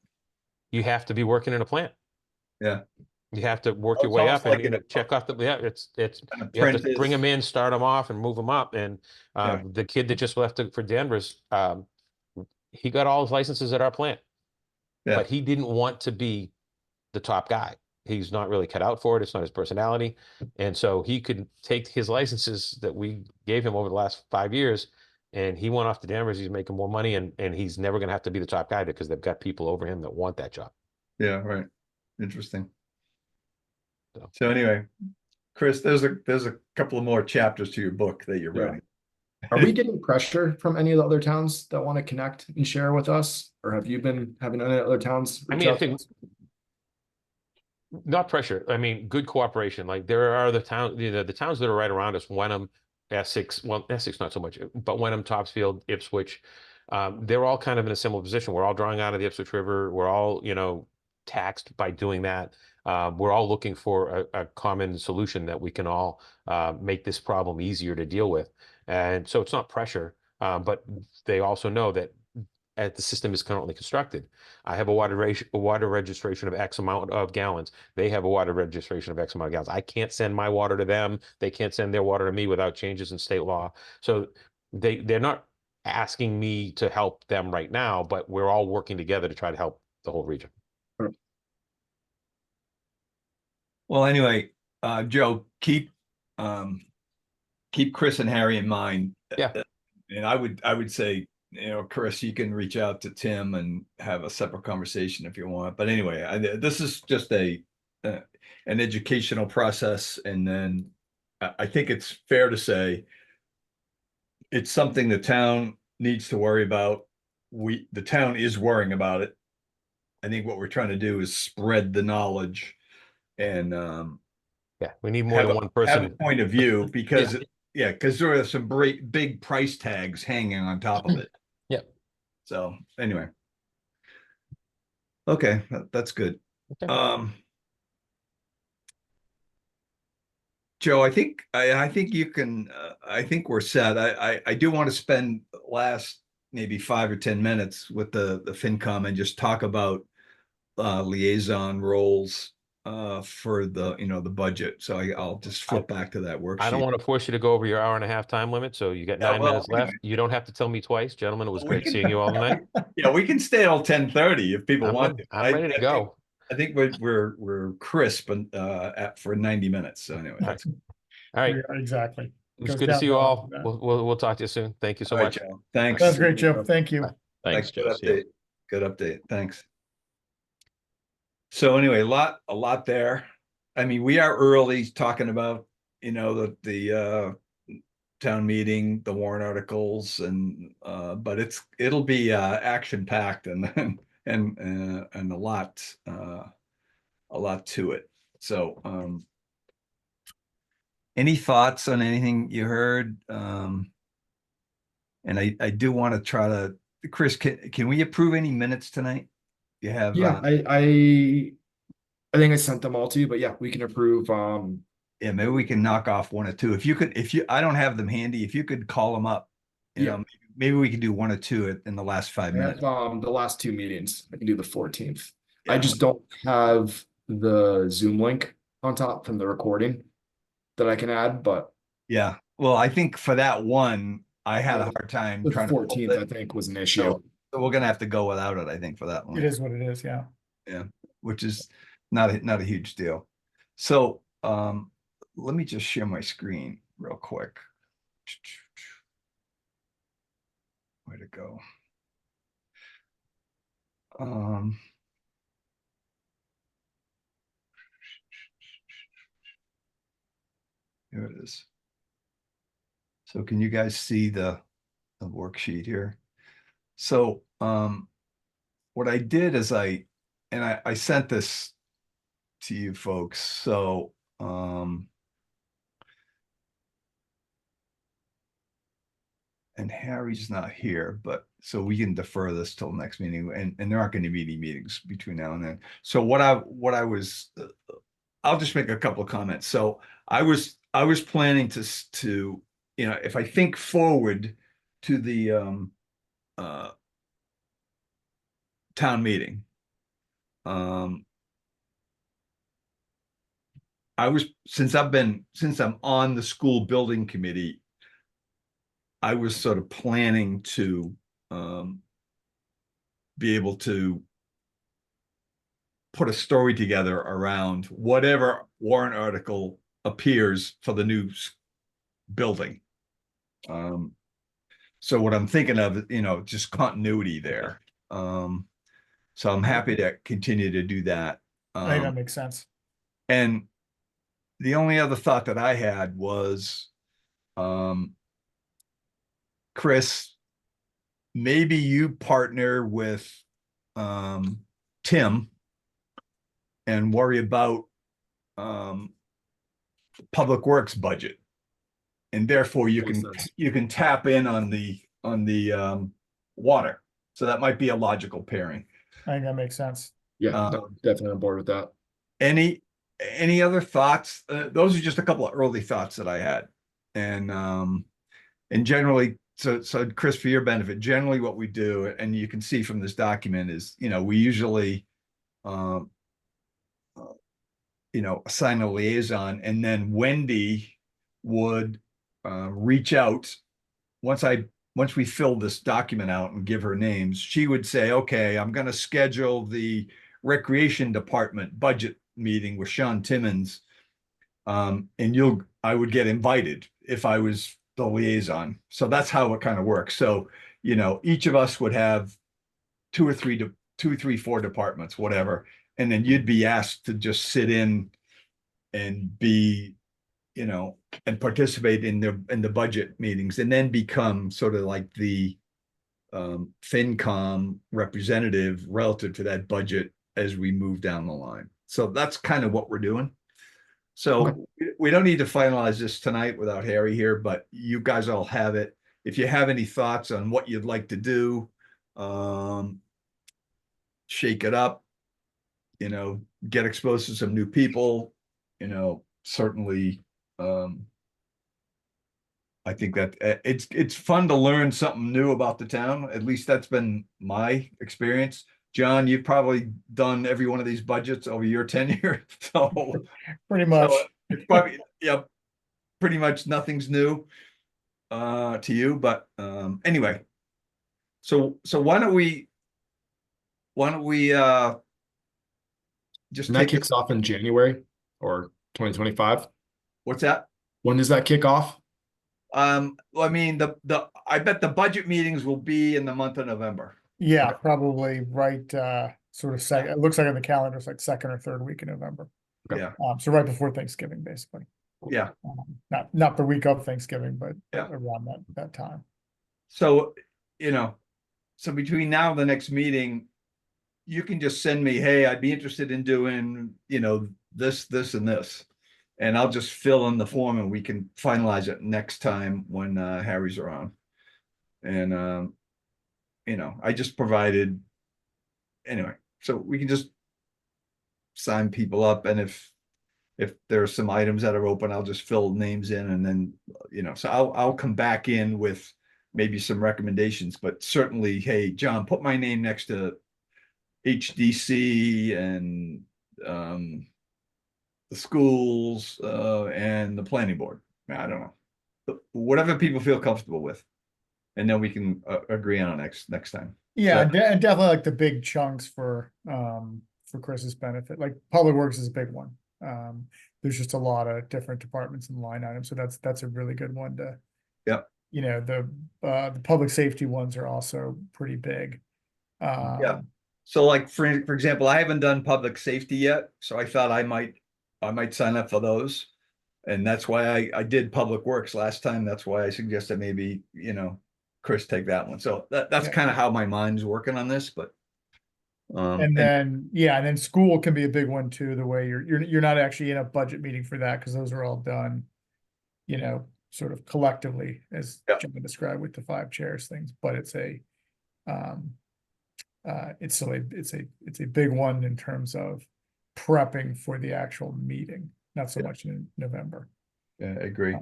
[SPEAKER 6] You have to be working in a plant.
[SPEAKER 1] Yeah.
[SPEAKER 6] You have to work
[SPEAKER 1] Oh,
[SPEAKER 6] your
[SPEAKER 1] it's
[SPEAKER 6] way
[SPEAKER 1] almost
[SPEAKER 6] up
[SPEAKER 1] like
[SPEAKER 6] and check off you have to bring them in, start them off and move them up. And the kid that just left for Danvers, he got all his licenses at our plant, but he didn't want to be the top guy. He's not really cut out for it. It's not his personality. And so he could take his licenses that we gave him over the last 5 years, and he went off to Danvers. He's making more money, and he's never going to have to be the top guy because they've got people over him that want that job.
[SPEAKER 1] Yeah, right. Interesting. So anyway, Chris, there's a couple of more chapters to your book that you're writing.
[SPEAKER 8] Are we getting pressure from any of the other towns that want to connect and share with us? Or have you been having any other towns reach out to us?
[SPEAKER 6] Not pressure. I mean, good cooperation. Like there are the towns that are right around us, Wenham, Essex, well, Essex not so much, but Wenham, Topsfield, Ipswich, they're all kind of in a similar position. We're all drawing out of the Ipswich River. We're all, taxed by doing that. We're all looking for a common solution that we can all make this problem easier to deal with. And so it's not pressure, but they also know that as the system is currently constructed, I have a water registration of X amount of gallons. They have a water registration of X amount of gallons. I can't send my water to them. They can't send their water to me without changes in state law. So they're not asking me to help them right now, but we're all working together to try to help the whole region.
[SPEAKER 1] Well, anyway, Joe, keep Chris and Harry in mind.
[SPEAKER 6] Yeah.
[SPEAKER 1] And I would say, Chris, you can reach out to Tim and have a separate conversation if you want. But anyway, this is just an educational process. And then I think it's fair to say it's something the town needs to worry about. The town is worrying about it. I think what we're trying to do is spread the knowledge and
[SPEAKER 6] we need more than one person.
[SPEAKER 1] Have a point of view because because there are some big price tags hanging on top of it. So anyway, okay, that's good.
[SPEAKER 6] Okay.
[SPEAKER 1] Joe, I think you can. I think we're set. I do want to spend the last maybe 5 or 10 minutes with the FinCom and just talk about liaison roles for the budget. So I'll just flip back to that worksheet.
[SPEAKER 6] I don't want to force you to go over your 1.5-hour time limit, so you got 9 minutes left. You don't have to tell me twice, gentlemen. It was great seeing you all tonight.
[SPEAKER 1] Yeah, we can stay till 10:30 if people want to.
[SPEAKER 6] I'm ready to go.
[SPEAKER 1] I think we're crisp for 90 minutes. So anyway, that's
[SPEAKER 6] all right.
[SPEAKER 2] Exactly.
[SPEAKER 6] It was good to see you all. We'll talk to you soon. Thank you so much.
[SPEAKER 1] Joe. Thanks.
[SPEAKER 2] That's great, Joe. Thank you.
[SPEAKER 3] Thanks, Joe.
[SPEAKER 1] Good update. Thanks. So anyway, a lot there. I mean, we are early talking about, the town meeting, the warrant articles, and but it'll be action packed and a lot to it. So any thoughts on anything you heard? And I do want to try to, Chris, can we approve any minutes tonight? You have
[SPEAKER 8] I think I sent them all to you, but yeah, we can approve.
[SPEAKER 1] Maybe we can knock off 1 or 2. I don't have them handy. If you could call them up, maybe we could do 1 or 2 in the last 5 minutes.
[SPEAKER 8] The last 2 meetings, I can do the 14th. I just don't have the Zoom link on top from the recording that I can add, but
[SPEAKER 1] yeah. Well, I think for that one, I had a hard time trying to.
[SPEAKER 8] 14th, I think, was an issue.
[SPEAKER 1] So we're gonna have to go without it, I think, for that one.
[SPEAKER 2] It is what it is, yeah.
[SPEAKER 1] Yeah, which is not a huge deal. So let me just share my screen real quick. Where'd it go? Here it is. So can you guys see the worksheet here? So what I did is I sent this to you folks. So and Harry's not here, but so we can defer this till next meeting, and there aren't going to be any meetings between now and then. So what I was, I'll just make a couple of comments. So I was planning to if I think forward to the town meeting, since I'm on the school building committee, I was sort of planning to be able to put a story together around whatever warrant article appears for the new building. So what I'm thinking of, just continuity there. So I'm happy to continue to do that.
[SPEAKER 2] I think that makes sense.
[SPEAKER 1] And the only other thought that I had was, Chris, maybe you partner with Tim and worry about public works budget, and therefore you can tap in on the water. So that might be a logical pairing.
[SPEAKER 2] I think that makes sense.
[SPEAKER 8] Yeah, no, definitely on board with that.
[SPEAKER 1] Any other thoughts? Those are just a couple of early thoughts that I had, and generally, so Chris, for your benefit, generally what we do, and you can see from this document, is we usually assign a liaison, and then Wendy would reach out once we fill this document out and give her names. She would say, okay, I'm going to schedule the recreation department budget meeting with Sean Timmons, and I would get invited if I was the liaison. So that's how it kind of works. So each of us would have 2 or 3 2, 3, 4 departments, whatever, and then you'd be asked to just sit in and be and participate in the budget meetings, and then become sort of like the FinCom representative relative to that budget as we move down the line. So that's kind of what we're doing. So we don't need to finalize this tonight without Harry here, but you guys all have it. If you have any thoughts on what you'd like to do, shake it up, get exposed to some new people, certainly. I think that it's fun to learn something new about the town. At least that's been my experience. John, you've probably done every one of these budgets over your tenure, so
[SPEAKER 2] pretty much.
[SPEAKER 1] So it's probably pretty much nothing's new to you. But anyway, so why don't we just
[SPEAKER 8] and that kicks off in January or 2025?
[SPEAKER 1] What's that?
[SPEAKER 8] When does that kick off?
[SPEAKER 1] Well, I mean, I bet the budget meetings will be in the month of November.
[SPEAKER 2] Yeah, probably right. Sort of it looks like on the calendar, it's like 2nd or 3rd week in November.
[SPEAKER 8] Okay.
[SPEAKER 1] Yeah.
[SPEAKER 2] So right before Thanksgiving, basically.
[SPEAKER 1] Yeah.
[SPEAKER 2] Not the week of Thanksgiving, but
[SPEAKER 1] yeah,
[SPEAKER 2] around that time.
[SPEAKER 1] So, so between now and the next meeting, you can just send me, hey, I'd be interested in doing, this, and this. And I'll just fill in the form, and we can finalize it next time when Harry's around. And I just provided anyway, so we can just sign people up, and if there's some items that are open, I'll just fill names in, and then so I'll come back in with maybe some recommendations, but certainly, hey, John, put my name next to HDC and the schools and the planning board. I don't know, but whatever people feel comfortable with, and then we can agree on next time.
[SPEAKER 2] Yeah, and definitely like the big chunks for Chris's benefit. Like public works is a big one. there's just a lot of different departments and line items, so that's a really good one to.
[SPEAKER 1] Yep.
[SPEAKER 2] You know, the public safety ones are also pretty big.
[SPEAKER 1] Yeah. So like, for example, I haven't done public safety yet, so I thought I might sign up for those. And that's why I did public works last time. That's why I suggested maybe, Chris take that one. So that's
[SPEAKER 2] Yeah.
[SPEAKER 1] kind of how my mind's working on this, but.
[SPEAKER 2] And then, yeah, and then school can be a big one too, the way you're not actually in a budget meeting for that, because those are all done, sort of collectively, as
[SPEAKER 1] Yeah.
[SPEAKER 2] Jim described with the 5 chairs things, but it's still it's a big one in terms of prepping for the actual meeting, not so much in November.
[SPEAKER 1] Yeah, I agree.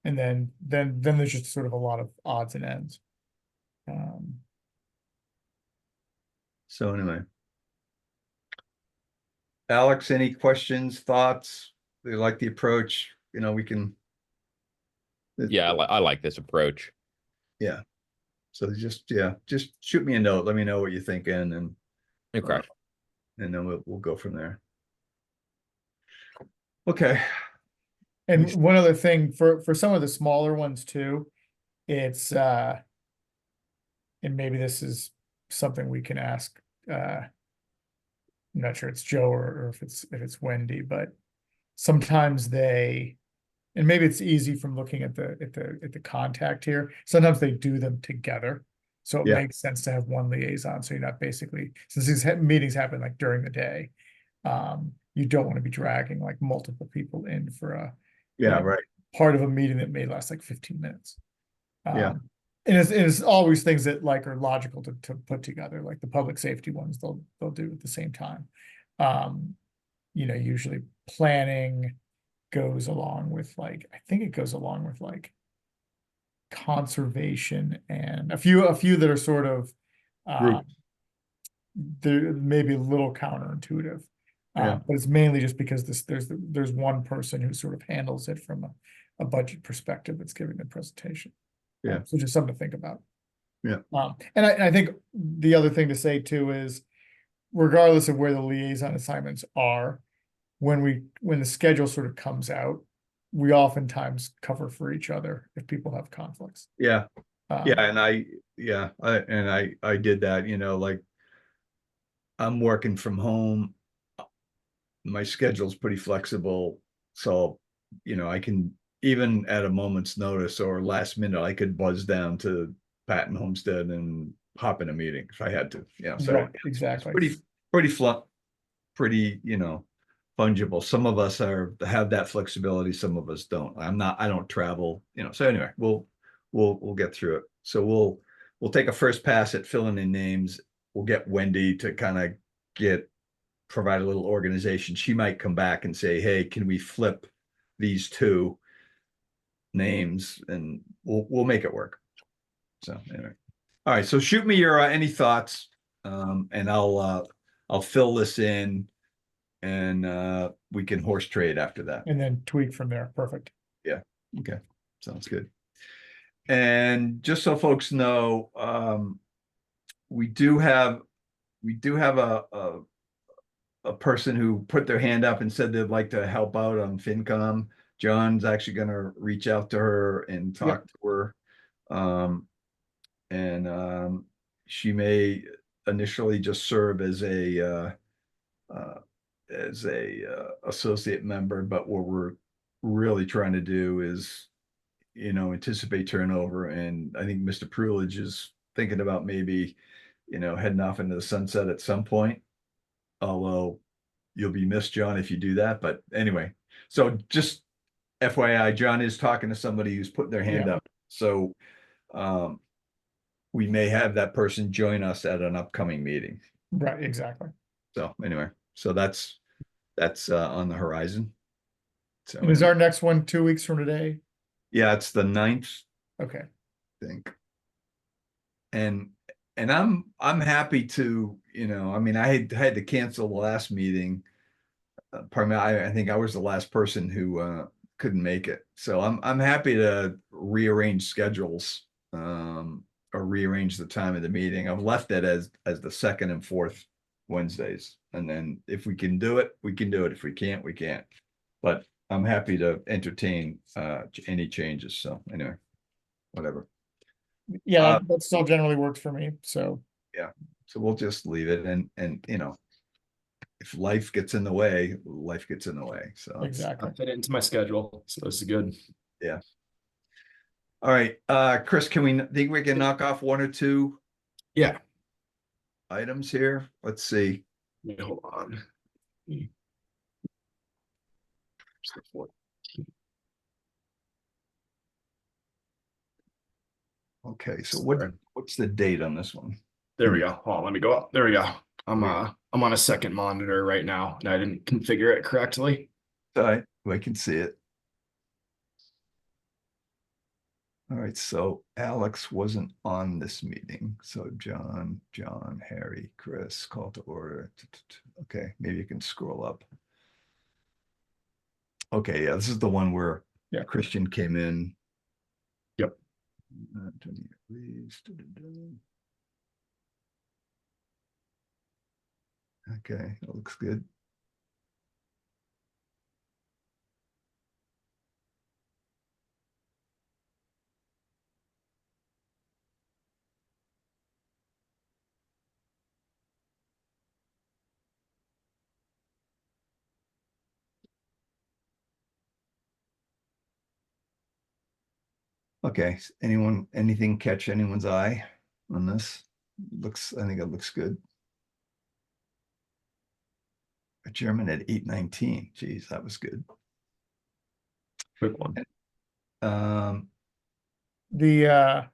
[SPEAKER 2] And then there's just sort of a lot of odds and ends.
[SPEAKER 1] So anyway. Alex, any questions, thoughts? Do you like the approach? We can.
[SPEAKER 3] Yeah, I like this approach.
[SPEAKER 1] Yeah. So just shoot me a note. Let me know what you're thinking, and
[SPEAKER 3] Okay.
[SPEAKER 1] And then we'll go from there. Okay.
[SPEAKER 2] And one other thing for some of the smaller ones too, it's and maybe this is something we can ask. I'm not sure it's Joe or if it's Wendy, but sometimes and maybe it's easy from looking at the contact here. Sometimes they do them together, so it makes sense to have one liaison. So you're not basically, since these meetings happen like during the day, you don't want to be dragging like multiple people in for a
[SPEAKER 1] right.
[SPEAKER 2] part of a meeting that may last like 15 minutes.
[SPEAKER 1] Yeah.
[SPEAKER 2] And it's always things that like are logical to put together, like the public safety ones, they'll do at the same time. Usually planning goes along with like, I think it goes along with like conservation and a few that are sort of they're maybe a little counterintuitive. But it's mainly just because there's one person who sort of handles it from a budget perspective that's giving the presentation.
[SPEAKER 1] Yeah.
[SPEAKER 2] So just something to think about.
[SPEAKER 1] Yeah.
[SPEAKER 2] And I think the other thing to say too is, regardless of where the liaison assignments are, when the schedule sort of comes out, we oftentimes cover for each other if people have conflicts.
[SPEAKER 1] Yeah. And I did that, like I'm working from home. My schedule's pretty flexible. So, I can, even at a moment's notice or last minute, I could buzz down to Patton Homestead and hop in a meeting if I had to. So
[SPEAKER 2] right, exactly.
[SPEAKER 1] It's pretty fungible. Some of us have that flexibility, some of us don't. I don't travel, so anyway, we'll get through it. So we'll take a first pass at filling in names. We'll get Wendy to kind of provide a little organization. She might come back and say, hey, can we flip these 2 names, and we'll make it work. So anyway. All right. So shoot me your any thoughts, and I'll fill this in, and we can horse trade after that.
[SPEAKER 2] And then tweak from there. Perfect.
[SPEAKER 1] Yeah. Okay. Sounds good. And just so folks know, we do have a person who put their hand up and said they'd like to help out on FinCom. John's actually going to reach out to her and talk to her. And she may initially just serve as a associate member, but what we're really trying to do is, anticipate turnover. And I think Mr. Prulidge is thinking about maybe, heading off into the sunset at some point. Although you'll be missed, John, if you do that. But anyway, so just FYI, John is talking to somebody who's putting their hand up. So we may have that person join us at an upcoming meeting.
[SPEAKER 2] Right, exactly.
[SPEAKER 1] So anyway, so that's on the horizon. So
[SPEAKER 2] and is our next one 2 weeks from today?
[SPEAKER 1] Yeah, it's the 9th.
[SPEAKER 2] Okay.
[SPEAKER 1] I think. And I'm happy to, I had to cancel the last meeting. I think I was the last person who couldn't make it. So I'm happy to rearrange schedules, or rearrange the time of the meeting. I've left it as the 2nd and 4th Wednesdays. And then if we can do it, we can do it. If we can't, we can't. But I'm happy to entertain any changes. So anyway, whatever.
[SPEAKER 2] Yeah, that still generally works for me, so.
[SPEAKER 1] So we'll just leave it and you know, if life gets in the way, life gets in the way. So it's-
[SPEAKER 2] Exactly.
[SPEAKER 8] I fit it into my schedule, so this is good.
[SPEAKER 1] All right, Chris, can we think we can knock off one or two
[SPEAKER 8] Yeah.
[SPEAKER 1] items here? Let's see.
[SPEAKER 8] Wait, hold on. Where's the 14th?
[SPEAKER 1] Okay, so
[SPEAKER 8] Sorry.
[SPEAKER 1] what's the date on this one?
[SPEAKER 8] There we go. Oh, let me go up. There we go. I'm on a second monitor right now, and I didn't configure it correctly.
[SPEAKER 1] All right, I can see it. All right, so Alex wasn't on this meeting. So John, Harry, Chris, call to order. Okay, maybe you can scroll up. Okay, yeah, this is the one where
[SPEAKER 2] Yeah.
[SPEAKER 1] Christian came in.
[SPEAKER 8] Yep.
[SPEAKER 1] Okay, that looks good. Okay, anything catch anyone's eye on this? I think it looks good. Adjournment at 8:19. Geez, that was good.
[SPEAKER 8] Quick one.
[SPEAKER 2] The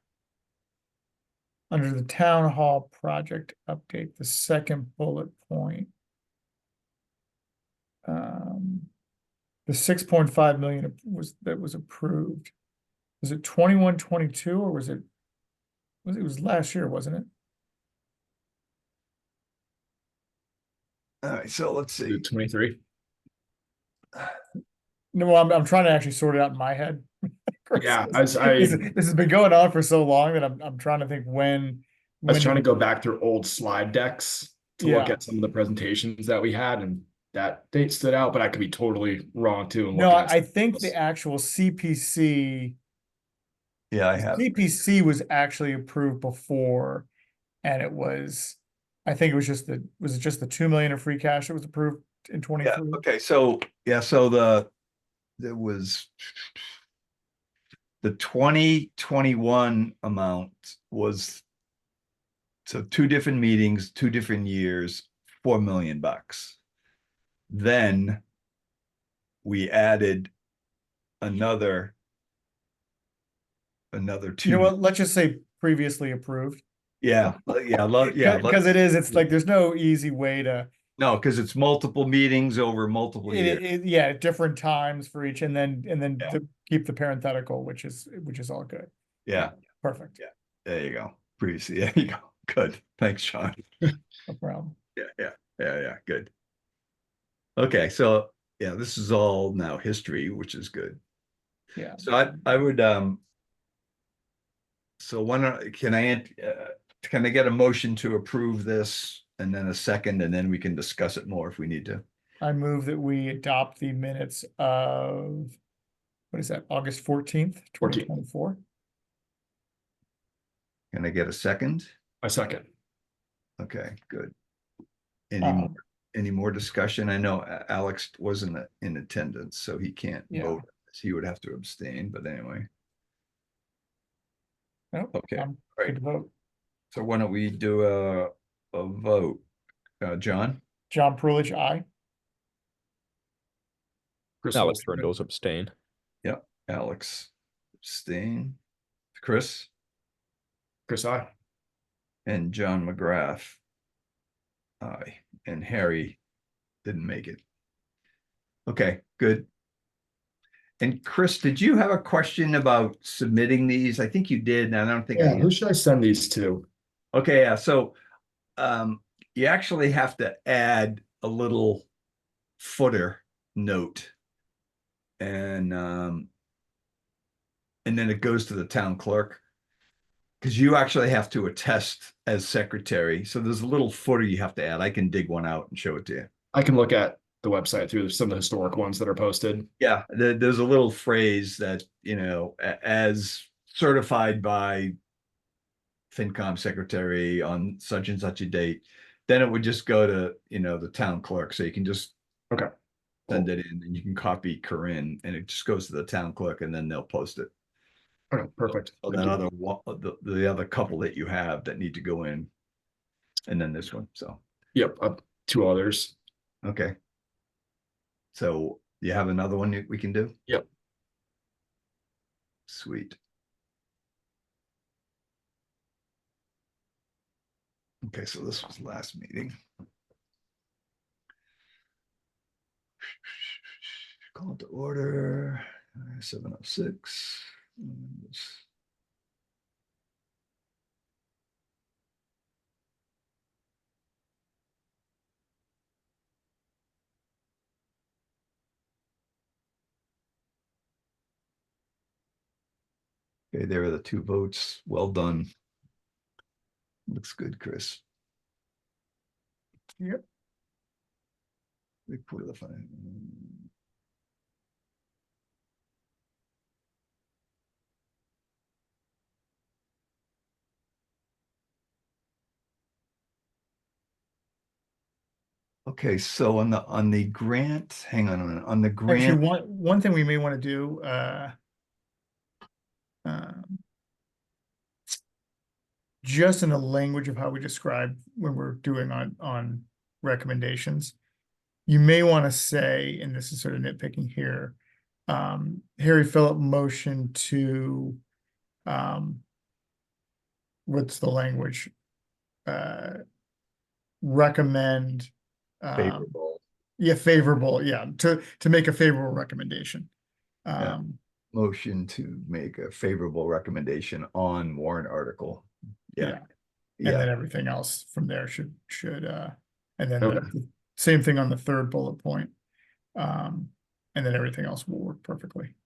[SPEAKER 2] under the town hall project update, the second bullet point. The 6.5 million that was approved. Was it 21-22 or was it was last year, wasn't it?
[SPEAKER 1] All right, so let's see.
[SPEAKER 8] 23.
[SPEAKER 2] No, I'm trying to actually sort it out in my head.
[SPEAKER 8] Yeah,
[SPEAKER 2] This has been going on for so long that I'm trying to think when.
[SPEAKER 8] I was trying to go back through old slide decks to look
[SPEAKER 2] Yeah.
[SPEAKER 8] at some of the presentations that we had, and that date stood out, but I could be totally wrong too.
[SPEAKER 2] No, I think the actual CPC.
[SPEAKER 1] Yeah, I have.
[SPEAKER 2] CPC was actually approved before, and it was, I think it was just was it just the 2 million of free cash that was approved in 23?
[SPEAKER 1] Yeah, okay, so there was the 2021 amount was, so two different meetings, 2 different years, $4 million. Then we added another 2.
[SPEAKER 2] You know what, let's just say previously approved.
[SPEAKER 1] Yeah,
[SPEAKER 2] Because it's like, there's no easy way to.
[SPEAKER 1] No, because it's multiple meetings over multiple years.
[SPEAKER 2] Yeah, different times for each, and then
[SPEAKER 1] Yeah.
[SPEAKER 2] to keep the parenthetical, which is all good.
[SPEAKER 1] Yeah,
[SPEAKER 2] Perfect.
[SPEAKER 1] Yeah. there you go. Previously, there you go. Good. Thanks, Sean.
[SPEAKER 2] No problem.
[SPEAKER 1] Yeah, good. Okay, so yeah, this is all now history, which is good.
[SPEAKER 2] Yeah.
[SPEAKER 1] So I would so can I get a motion to approve this and then a second, and then we can discuss it more if we need to.
[SPEAKER 2] I move that we adopt the minutes of, what is that, August 14th, 2024.
[SPEAKER 1] Can I get a second?
[SPEAKER 8] A second.
[SPEAKER 1] Okay, good.
[SPEAKER 2] Um,
[SPEAKER 1] Any more discussion? I know Alex wasn't in attendance, so he can't
[SPEAKER 2] Yeah.
[SPEAKER 1] vote. He would have to abstain, but anyway.
[SPEAKER 2] Nope,
[SPEAKER 1] Okay,
[SPEAKER 2] I'm
[SPEAKER 1] right.
[SPEAKER 2] good to vote.
[SPEAKER 1] So why don't we do a vote? John?
[SPEAKER 2] John Prulich, aye.
[SPEAKER 8] Chris
[SPEAKER 3] Alex
[SPEAKER 8] Holzman.
[SPEAKER 3] Rindos abstain.
[SPEAKER 1] Yep. Alex abstain. Chris?
[SPEAKER 8] Chris, I.
[SPEAKER 1] And John McGrath. Aye. And Harry didn't make it. Okay, good. And Chris, did you have a question about submitting these? I think you did, and I don't think
[SPEAKER 8] Yeah,
[SPEAKER 1] I.
[SPEAKER 8] who should I send these to?
[SPEAKER 1] Okay, yeah, so you actually have to add a little footer note. And then it goes to the town clerk. because you actually have to attest as secretary. So there's a little footer you have to add. I can dig one out and show it to you.
[SPEAKER 8] I can look at the website through some of the historic ones that are posted.
[SPEAKER 1] Yeah, there's a little phrase that, as certified by FinCom secretary on such and such a date, then it would just go to, the town clerk. So you can just
[SPEAKER 8] Okay.
[SPEAKER 1] send it in and you can copy Corinne and it just goes to the town clerk and then they'll post it.
[SPEAKER 8] Okay, perfect.
[SPEAKER 1] So
[SPEAKER 8] Thank
[SPEAKER 1] that
[SPEAKER 8] you.
[SPEAKER 1] the other couple that you have that need to go in, and then this one. So
[SPEAKER 8] Yep, two others.
[SPEAKER 1] okay. So you have another one we can do?
[SPEAKER 8] Yep.
[SPEAKER 1] Sweet. Okay, so this was last meeting. Call to order 7:06. Okay, there are the two votes. Well done. Looks good, Chris.
[SPEAKER 2] Yep.
[SPEAKER 1] Report of the fine. Okay, so on the grant, hang on the
[SPEAKER 2] Actually,
[SPEAKER 1] grant.
[SPEAKER 2] one thing we may want to do, just in the language of how we describe when we're doing on recommendations, you may want to say, and this is sort of nitpicking here, Harry Philip motion to, what's the language? Recommend,
[SPEAKER 1] Favorable.
[SPEAKER 2] yeah, favorable, yeah, to make a favorable recommendation.
[SPEAKER 1] Yeah. Motion to make a favorable recommendation on warrant article. Yeah.
[SPEAKER 2] And then everything else from there should, and then
[SPEAKER 8] Okay.
[SPEAKER 2] the same thing on the third bullet point. And then everything else will work perfectly.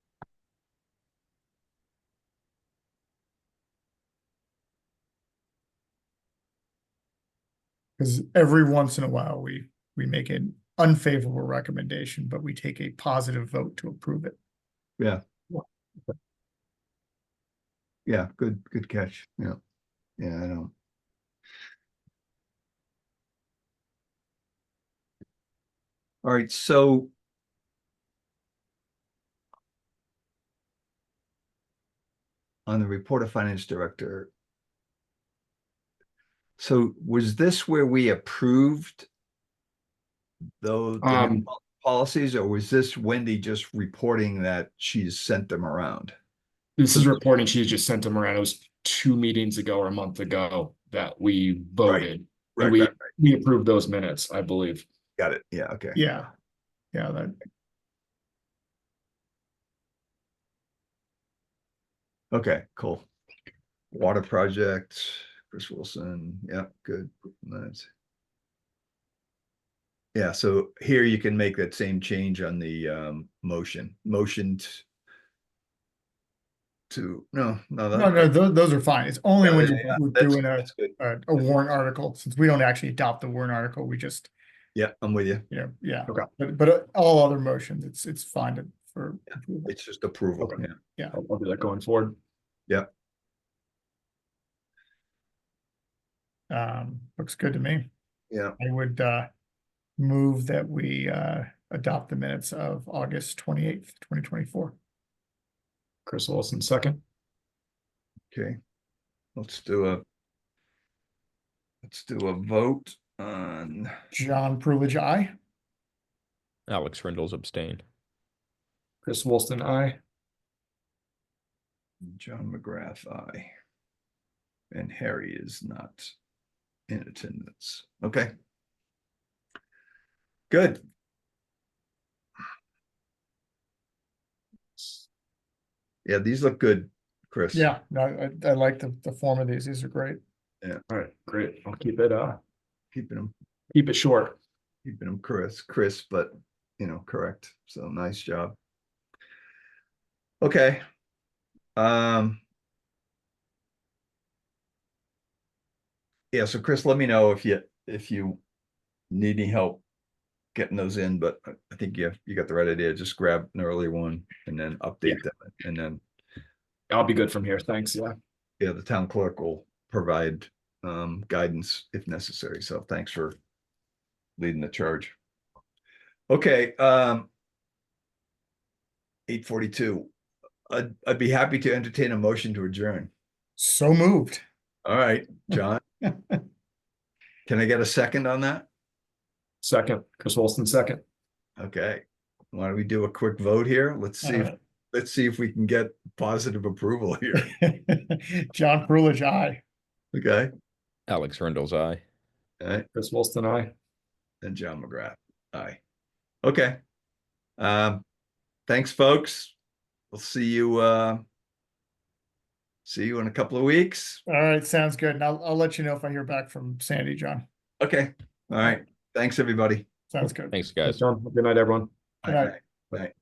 [SPEAKER 2] Because every once in a while, we make an unfavorable recommendation, but we take a positive vote to approve it.
[SPEAKER 1] Yeah. Yeah, good catch. Yeah. Yeah, I know. All right, so on the report of finance director. So was this where we approved those policies, or was this Wendy just reporting that she's sent them around?
[SPEAKER 8] This is reporting she just sent them around. It was 2 meetings ago or a month ago that we voted.
[SPEAKER 1] Right,
[SPEAKER 8] and we approved those minutes, I believe.
[SPEAKER 1] Got it. Yeah, okay.
[SPEAKER 2] Yeah. That.
[SPEAKER 1] Okay, cool. Water project, Chris Wilson. Yeah, good. Nice. Yeah, so here you can make that same change on the motion. No,
[SPEAKER 2] Those are fine. It's only when we're doing
[SPEAKER 1] that's good.
[SPEAKER 2] a warrant article, since we don't actually adopt the warrant article, we just,
[SPEAKER 1] Yeah, I'm with you.
[SPEAKER 2] yeah.
[SPEAKER 8] Okay.
[SPEAKER 2] But all other motions, it's fine for approval.
[SPEAKER 1] It's just approval.
[SPEAKER 8] Okay.
[SPEAKER 1] Yeah.
[SPEAKER 8] I'll do that going forward.
[SPEAKER 1] Yeah.
[SPEAKER 2] Looks good to me.
[SPEAKER 1] Yeah.
[SPEAKER 2] I would move that we adopt the minutes of August 28th, 2024.
[SPEAKER 8] Chris Wilson, second.
[SPEAKER 1] Okay. Let's do a vote on
[SPEAKER 2] John Prulidge, aye.
[SPEAKER 3] Alex Rindle's abstained.
[SPEAKER 8] Chris Wilson, aye.
[SPEAKER 1] John McGrath, aye. And Harry is not in attendance. Okay. Good. Yeah, these look good, Chris.
[SPEAKER 2] Yeah, no, I like the form of these. These are great.
[SPEAKER 1] Yeah.
[SPEAKER 8] All right, great. I'll keep it
[SPEAKER 1] Keeping
[SPEAKER 8] short.
[SPEAKER 1] them crisp, but correct. So nice job. Okay. Yeah, so Chris, let me know if you need any help getting those in, but I think you got the right idea. Just grab an early one and then update them, and then
[SPEAKER 8] I'll be good from here. Thanks. Yeah.
[SPEAKER 1] yeah, the town clerk will provide guidance if necessary. So thanks for leading the charge. Okay, 8:42. I'd be happy to entertain a motion to adjourn.
[SPEAKER 7] So moved.
[SPEAKER 1] All right, John. Can I get a second on that?
[SPEAKER 8] Second, Chris Wilson, second.
[SPEAKER 1] Okay. Why don't we do a quick vote here? Let's
[SPEAKER 7] All
[SPEAKER 1] see
[SPEAKER 7] right.
[SPEAKER 1] let's see if we can get positive approval here.
[SPEAKER 7] John Prulidge, aye.
[SPEAKER 1] Okay.
[SPEAKER 3] Alex Rendell's eye.
[SPEAKER 1] All right.
[SPEAKER 8] Chris Wilson, aye.
[SPEAKER 1] And John McGrath. Aye. Okay. Thanks, folks. We'll see you in a couple of weeks.
[SPEAKER 7] All right, sounds good. And I'll let you know if I hear back from Sandy, John.
[SPEAKER 1] Okay. All right. Thanks, everybody.
[SPEAKER 7] Sounds good.
[SPEAKER 3] Thanks, guys.
[SPEAKER 8] John. Good night, everyone.
[SPEAKER 7] Good night.
[SPEAKER 1] Bye.